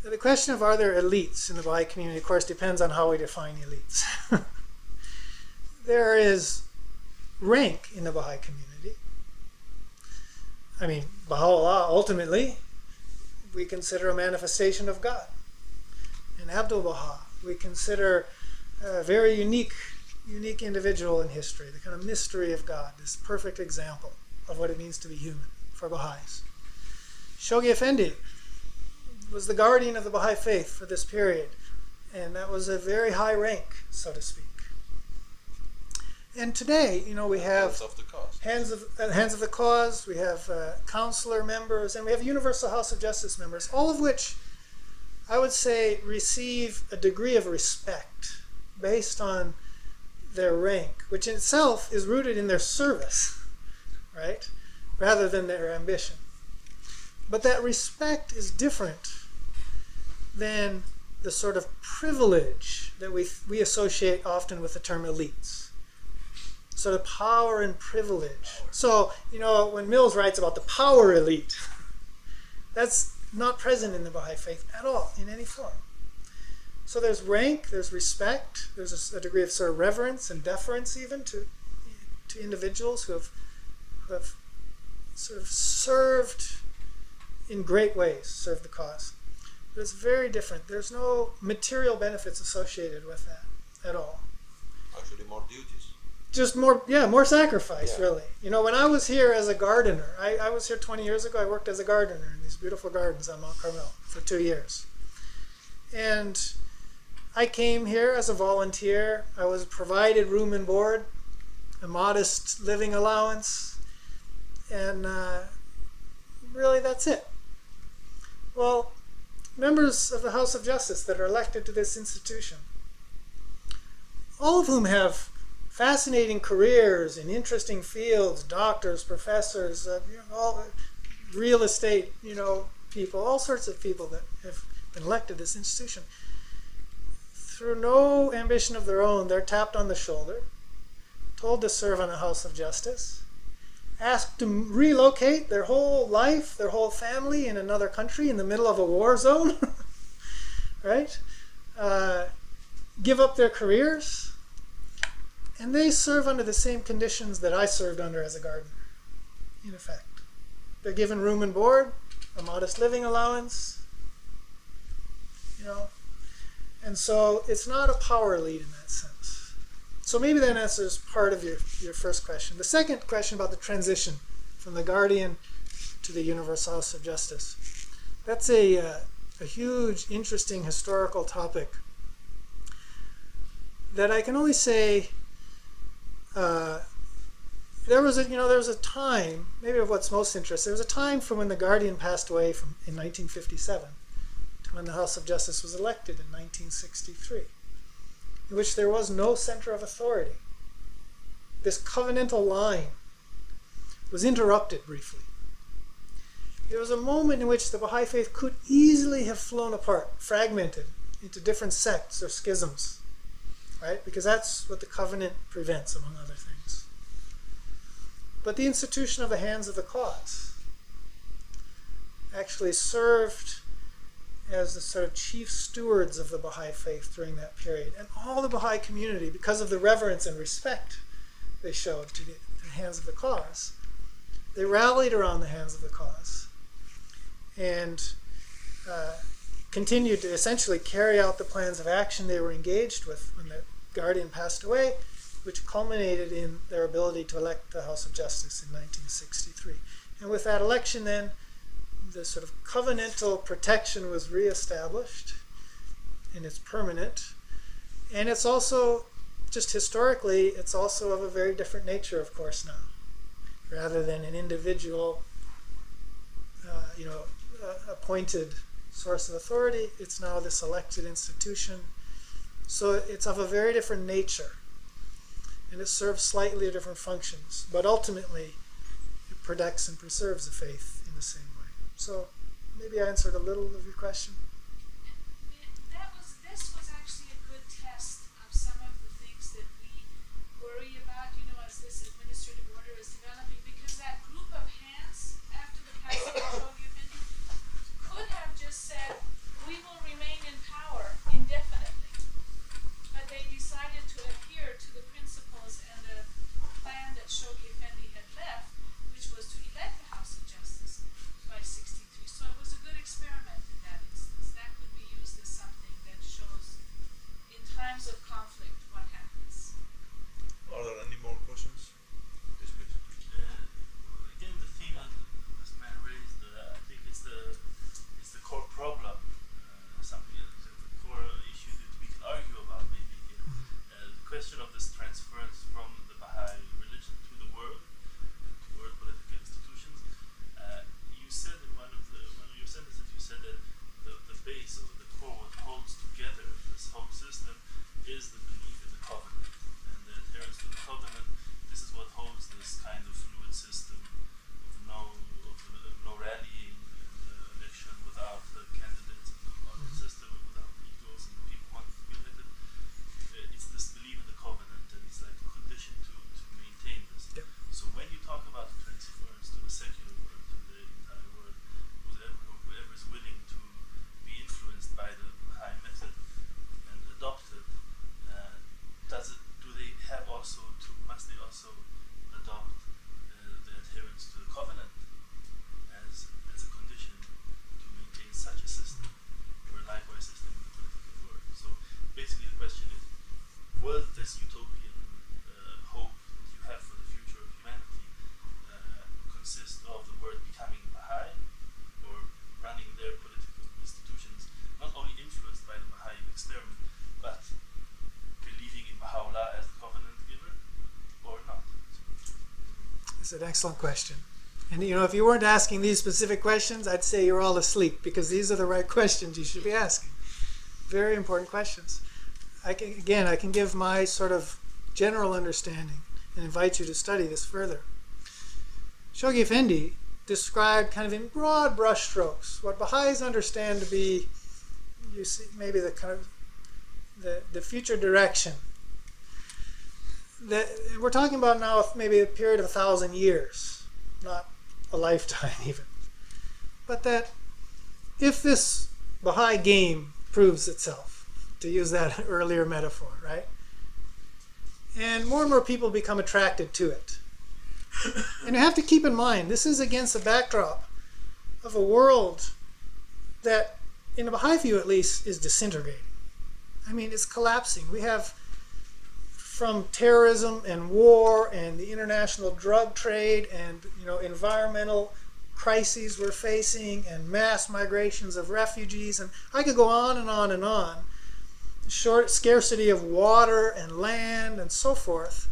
The question of are there elites in the Baha'i community, of course, depends on how we define elites. There is rank in the Baha'i community. I mean, Baha'u'llah, ultimately, we consider a manifestation of God. And Abdul Baha, we consider a very unique individual in history, the kind of mystery of God, this perfect example of what it means to be human for Baha'is. Shoghi Effendi was the guardian of the Baha'i faith for this period, and that was a very high rank, so to speak. And today, we have Hands of the cause. Hands of the Cause, we have counselor members, and we have Universal House of Justice members, all of which I would say, receive a degree of respect based on their rank, which in itself is rooted in their service, right, rather than their ambition. But that respect is different than the sort of privilege that we associate often with the term elites. Sort of power and privilege. So, when Mills writes about the power elite, that's not present in the Baha'i faith at all, in any form. So there's rank, there's respect, there's a degree of sort of reverence and deference even to individuals who have sort of served in great ways, served the cause. But it's very different. There's no material benefits associated with that at all. Actually, more duties. Just more sacrifice, really. When I was here as a gardener, I was here 20 years ago, I worked as a gardener in these beautiful gardens on Mount Carmel for 2 years. And I came here as a volunteer. I was provided room and board, a modest living allowance, and really that's it. Well, members of the House of Justice that are elected to this institution, all of whom have fascinating careers in interesting fields, doctors, professors, all real estate, people, all sorts of people that have been elected to this institution. Through no ambition of their own, they're tapped on the shoulder, told to serve on the House of Justice, asked to relocate their whole life, their whole family in another country in the middle of a war zone, right? Give up their careers, and they serve under the same conditions that I served under as a gardener, in effect. They're given room and board, a modest living allowance, and so it's not a power lead in that sense. So maybe that answers part of your first question. The second question about the transition from the Guardian to the Universal House of Justice. That's a huge, interesting historical topic that I can only say there was a time, maybe of what's most interesting, there was a time from when the Guardian passed away in 1957 to when the House of Justice was elected in 1963. In which there was no center of authority. This covenantal line was interrupted briefly. There was a moment in which the Baha'i faith could easily have flown apart, fragmented into different sects or schisms, right? Because that's what the covenant prevents, among other things. But the institution of the Hands of the Cause actually served as the sort of chief stewards of the Baha'i faith during that period. And all the Baha'i community, because of the reverence and respect they showed to the Hands of the Cause, they rallied around the Hands of the Cause and continued to essentially carry out the plans of action they were engaged with when the Guardian passed away, which culminated in their ability to elect the House of Justice in 1963. And with that election then, the sort of covenantal protection was reestablished, and it's permanent. And it's also, just historically, it's also of a very different nature, of course, now. Rather than an individual, appointed source of authority, it's now this elected institution. So it's of a very different nature, and it serves slightly different functions. But ultimately, it protects and preserves the faith in the same way. So maybe I answered a little of your question. This was actually a good test of some of the things that we worry about, as this administrative order is developing, because that group of hands after the passing of Shoghi Effendi could have just said, we will remain in power indefinitely. But they decided to adhere to the principles and the plan that Shoghi Effendi had left, which was to elect the House of Justice by 63. So it was a good experiment in that instance. It's an excellent question. And if you weren't asking these specific questions, I'd say you're all asleep, because these are the right questions you should be asking. Very important questions. I can give my sort of general understanding and invite you to study this further. Shoghi Effendi described kind of in broad brushstrokes what Baha'is understand to be, you see, maybe the kind of the future direction. That we're talking about now maybe a period of 1,000 years, not a lifetime even. But that if this Baha'i game proves itself, to use that earlier metaphor, right? And more people become attracted to it. And you have to keep in mind, this is against the backdrop of a world that, in the Baha'i view at least, is disintegrating. I mean, it's collapsing. We have, from terrorism and war and the international drug trade and environmental crises we're facing and mass migrations of refugees, and I could go on and on and on. Scarcity of water and land and so forth.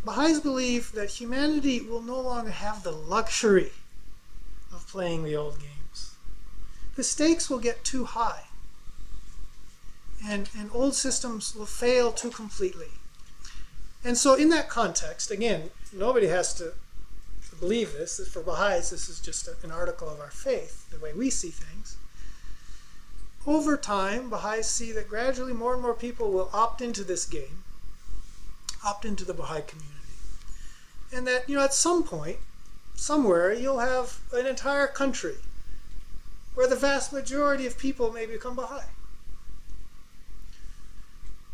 Baha'is believe that humanity will no longer have the luxury of playing the old games. The stakes will get too high. And old systems will fail too completely. And so in that context, again, nobody has to believe this. For Baha'is, this is just an article of our faith, the way we see things. Over time, Baha'is see that gradually more and more people will opt into this game, opt into the Baha'i community. And that, at some point, somewhere, you'll have an entire country where the vast majority of people may become Baha'i.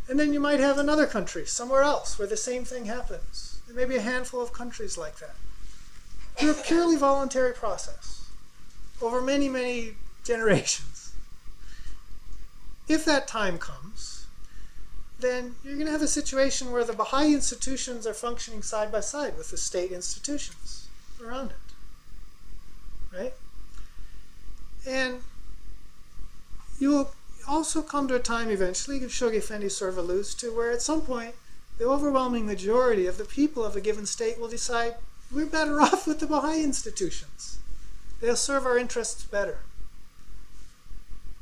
And then you might have another country somewhere else where the same thing happens. There may be a handful of countries like that. Through a purely voluntary process over many, many generations. If that time comes, then you're going to have a situation where the Baha'i institutions are functioning side by side with the state institutions around it. Right? And you will also come to a time eventually, Shoghi Effendi sort of alludes to, where at some point the overwhelming majority of the people of a given state will decide we're better off with the Baha'i institutions. They'll serve our interests better.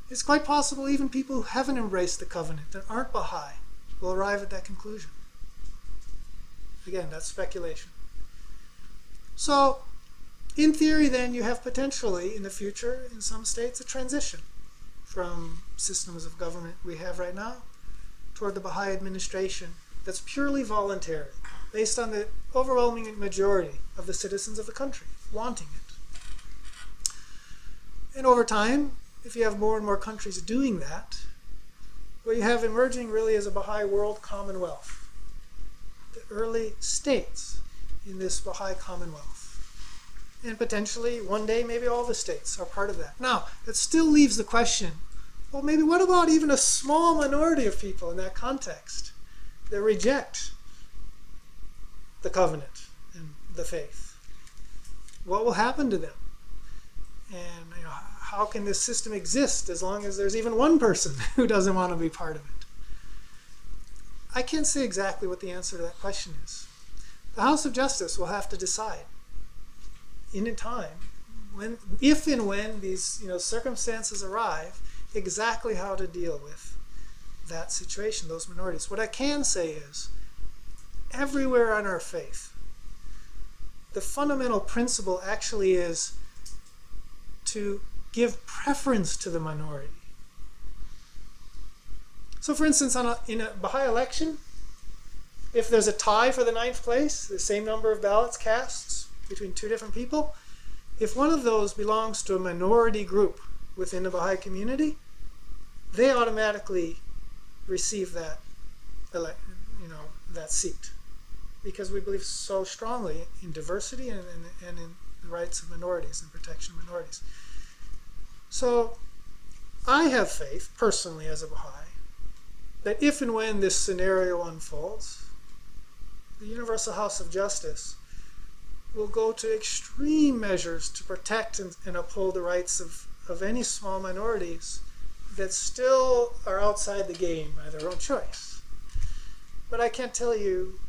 It's quite possible even people who haven't embraced the covenant, that aren't Baha'i, will arrive at that conclusion. Again, that's speculation. So, in theory then, you have potentially in the future, in some states, a transition from systems of government we have right now toward the Baha'i administration that's purely voluntary, based on the overwhelming majority of the citizens of the country wanting it. And over time, if you have more and more countries doing that, what you have emerging really is a Baha'i world commonwealth. The early states in this Baha'i commonwealth. And potentially, one day, maybe all the states are part of that. Now, that still leaves the question, well, maybe what about even a small minority of people in that context that reject the covenant and the faith? What will happen to them? And how can this system exist as long as there's even one person who doesn't want to be part of it? I can't say exactly what the answer to that question is. The House of Justice will have to decide in time, if and when these circumstances arrive, exactly how to deal with that situation, those minorities. What I can say is, everywhere in our faith, the fundamental principle actually is to give preference to the minority. So for instance, in a Baha'i election, if there's a tie for the 9th place, the same number of ballots cast between two different people, if one of those belongs to a minority group within the Baha'i community, they automatically receive that seat, because we believe so strongly in diversity and in the rights of minorities and protection of minorities. So I have faith, personally as a Baha'i, that if and when this scenario unfolds, the Universal House of Justice will go to extreme measures to protect and uphold the rights of any small minorities that still are outside the game by their own choice. But I can't tell you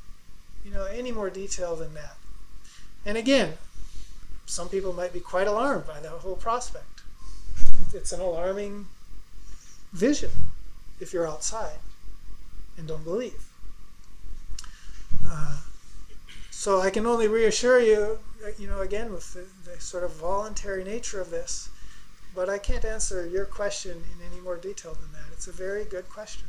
any more detail than that. And again, some people might be quite alarmed by the whole prospect. It's an alarming vision if you're outside and don't believe. So I can only reassure you, again, with the sort of voluntary nature of this, but I can't answer your question in any more detail than that. It's a very good question.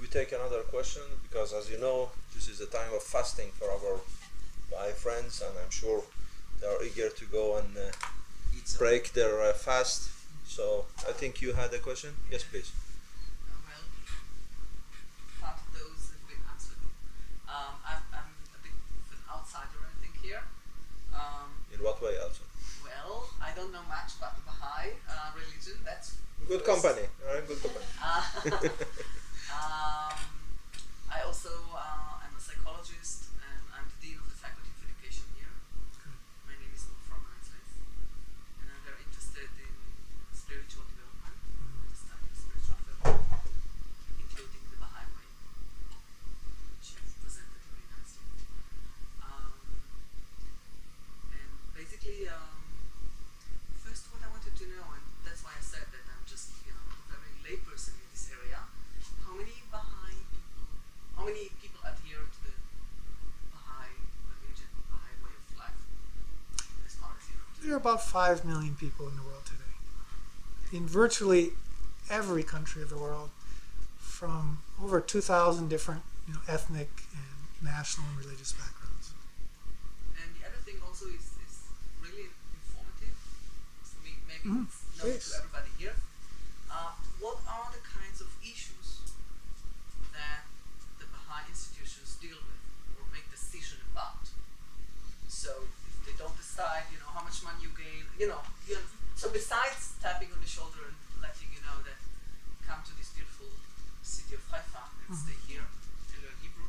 We take another question because, as you know, this is a time of fasting for our Baha'i friends, and I'm sure they are eager to go and break their fast. So I think you had a question. Yes, please. Well, part of those have been answered. I'm a bit of an outsider, I think, here. In what way, also? Well, I don't know much about the Baha'i religion. That's Good first. company. All right, good company. I also am a psychologist, and I'm the dean of the Faculty of Education here. My name is Wolfram Einsleif, and I'm very interested in spiritual development, the study of spiritual development, including the Baha'i way, which you've presented very nicely. And basically, first what I wanted to know, and that's why I said that I'm just a very layperson in this area, how many people adhere to the Baha'i religion, Baha'i way of life, as far as you know? There are about 5 million people in the world today, in virtually every country of the world, from over 2,000 different ethnic and national and religious backgrounds. And the other thing also is really informative for me, maybe it's known please. to everybody here. What are the kinds of issues that the Baha'i institutions deal with or make decision about? So if they don't decide, how much money you gain, so besides tapping on the shoulder and letting you know that come to this beautiful city of Haifa and stay here and learn Hebrew.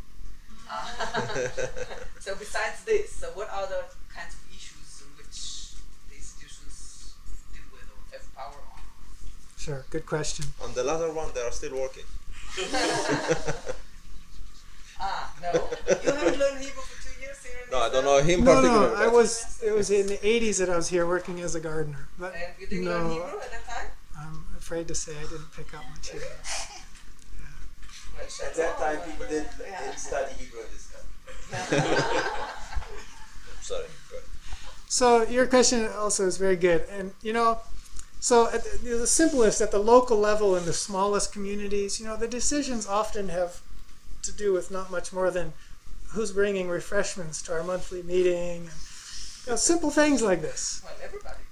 So besides this, so what are the kinds of issues in which the institutions deal with or have power on? Sure, good question. On the latter one, they are still working. No. You haven't learned Hebrew for 2 years here in No, I don't Israel? know him No, particularly. it was in the 80s that I was here working as a gardener. But And you didn't learn Hebrew at that time? I'm afraid to say I didn't pick up much Hebrew. At that time, people didn't study Hebrew in this country. Sorry. Go ahead. So your question also is very good. And, so at the simplest, at the local level in the smallest communities, the decisions often have to do with not much more than who's bringing refreshments to our monthly meeting, and simple things like this. Well, everybody.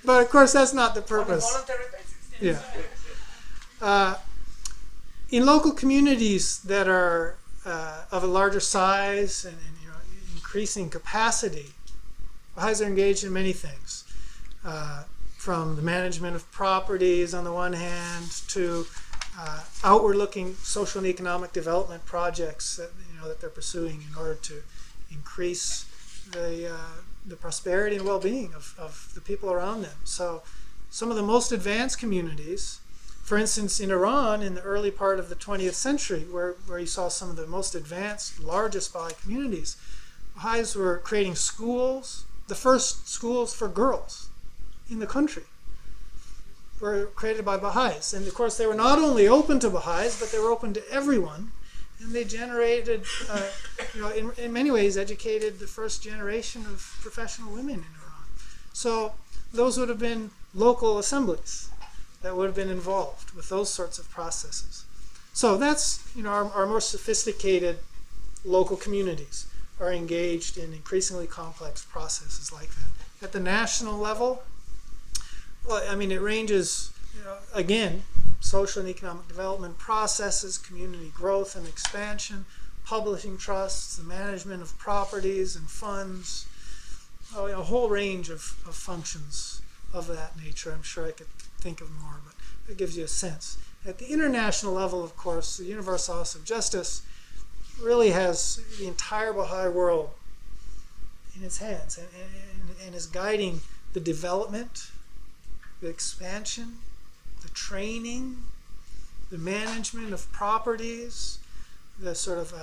But of course, that's not the On a purpose. voluntary basis. Yeah. In local communities that are of a larger size and increasing capacity, Baha'is are engaged in many things, from the management of properties on the one hand to outward-looking social and economic development projects that that they're pursuing in order to increase the prosperity and well-being of the people around them. So some of the most advanced communities, for instance, in Iran in the early part of the 20th century, where you saw some of the most advanced, largest Baha'i communities, Baha'is were creating schools, the first schools for girls in the country were created by Baha'is. And of course, they were not only open to Baha'is, but they were open to everyone. And they generated, in many ways, educated the first generation of professional women in Iran. So those would have been local assemblies that would have been involved with those sorts of processes. So that's, our more sophisticated local communities are engaged in increasingly complex processes like that. At the national level, well, it ranges, again, social and economic development processes, community growth and expansion, publishing trusts, the management of properties and funds, a whole range of functions of that nature. I'm sure I could think of more, but it gives you a sense. At the international level, of course, the Universal House of Justice really has the entire Baha'i world in its hands and is guiding the development, the expansion, the training, the management of properties, the sort of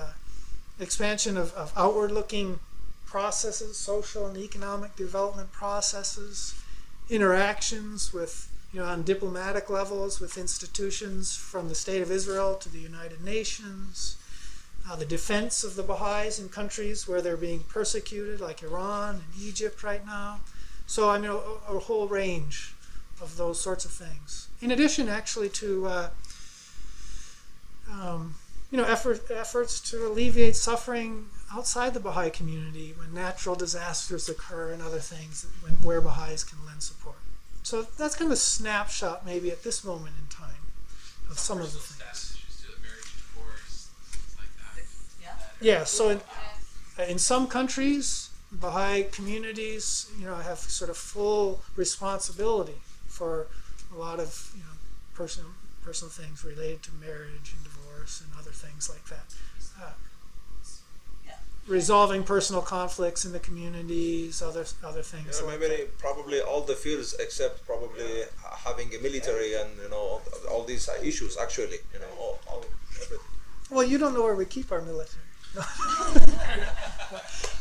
expansion of outward-looking processes, social and economic development processes, interactions with, on diplomatic levels with institutions from the State of Israel to the United Nations, the defense of the Baha'is in countries where they're being persecuted, like Iran and Egypt right now. So I mean, a whole range of those sorts of things. In addition, actually, to efforts to alleviate suffering outside the Baha'i community when natural disasters occur and other things where Baha'is can lend support. So that's kind of a snapshot, maybe at this moment in time, of some of the things. Issues to marriage, divorce, things like that. Yeah. So in some countries, Baha'i communities, have sort of full responsibility for a lot of personal things related to marriage and divorce and other things like that. Resolving personal conflicts in the communities, other things. Like maybe that. Probably all the fields except probably having a military and all these issues. Actually, all everything. Well, you don't know where we keep our military.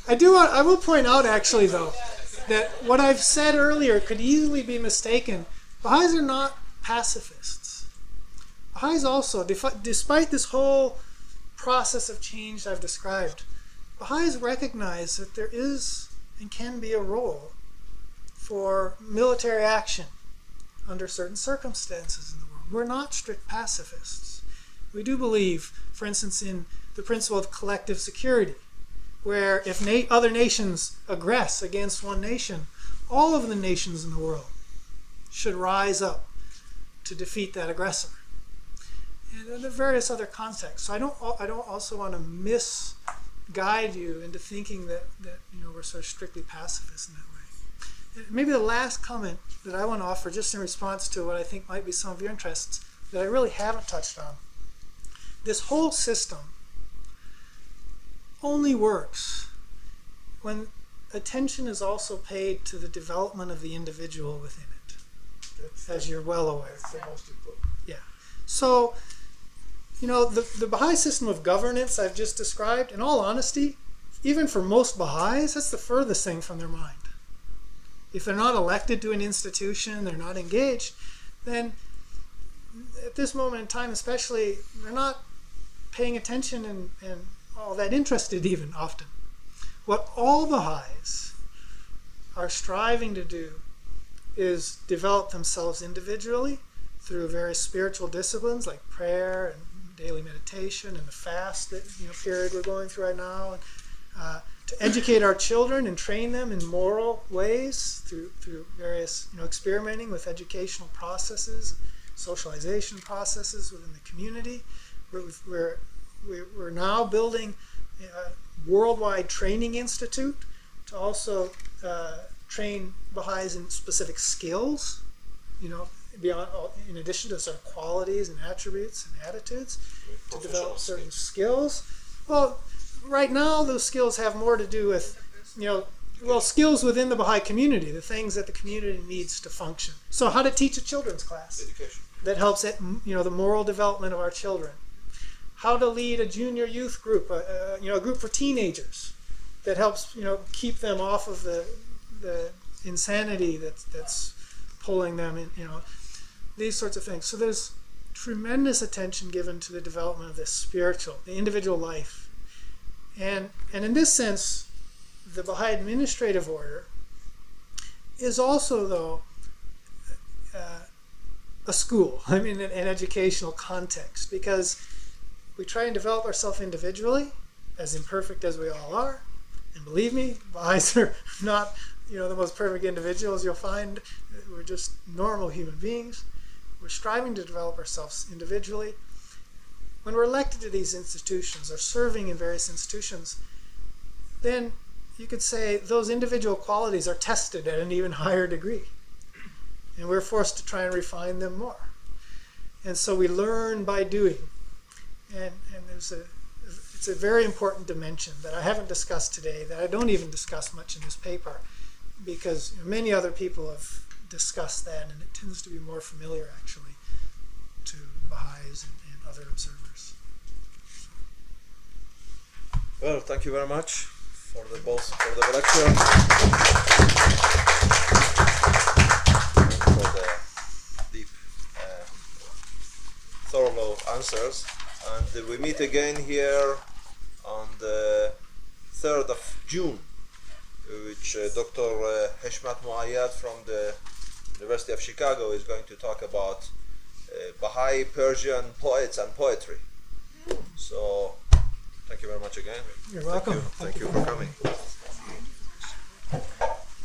I will point out, actually, though, that what I've said earlier could easily be mistaken. Baha'is are not pacifists. Baha'is also, despite this whole process of change I've described, Baha'is recognize that there is and can be a role for military action under certain circumstances in the world. We're not strict pacifists. We do believe, for instance, in the principle of collective security, where if other nations aggress against one nation, all of the nations in the world should rise up to defeat that aggressor. And there are various other contexts. So I don't also want to misguide you into thinking that we're sort of strictly pacifist in that way. And maybe the last comment that I want to offer, just in response to what I think might be some of your interests, that I really haven't touched on. This whole system only works when attention is also paid to the development of the individual within it, as you're well aware. That's the most important. Yeah. So, the Baha'i system of governance I've just described, in all honesty, even for most Baha'is, that's the furthest thing from their mind. If they're not elected to an institution, they're not engaged, then at this moment in time especially, they're not paying attention and all that interested even often. What all Baha'is are striving to do is develop themselves individually through various spiritual disciplines like prayer and daily meditation and the fast period we're going through right now, and to educate our children and train them in moral ways through various experimenting with educational processes, socialization processes within the community. We're now building a worldwide training institute to also train Baha'is in specific skills, beyond, in addition to sort of qualities and attributes and attitudes, to develop certain skills. Well, right now those skills have more to do with, skills within the Baha'i community, the things that the community needs to function. So how to teach a children's class. Education. That helps the moral development of our children. How to lead a junior youth group, a group for teenagers that helps, keep them off of the insanity that's pulling them in, these sorts of things. So there's tremendous attention given to the development of this the individual life. And in this sense, the Baha'i administrative order is also, though, a school, an educational context, because we try and develop ourselves individually, as imperfect as we all are. And believe me, Baha'is are not, the most perfect individuals you'll find. We're just normal human beings. We're striving to develop ourselves individually. When we're elected to these institutions or serving in various institutions, then you could say those individual qualities are tested at an even higher degree. And we're forced to try and refine them more. And so we learn by doing. And it's a very important dimension that I haven't discussed today, that I don't even discuss much in this paper, because many other people have discussed that, and it tends to be more familiar, actually, to Baha'is and other observers. Well, thank you very much for the lecture, and for the deep, thorough answers. And we meet again here on the 3rd of June, which Dr. Heshmat Muayyad from the University of Chicago is going to talk about Baha'i Persian poets and poetry. So, thank you very much again. You're welcome. Thank you for coming.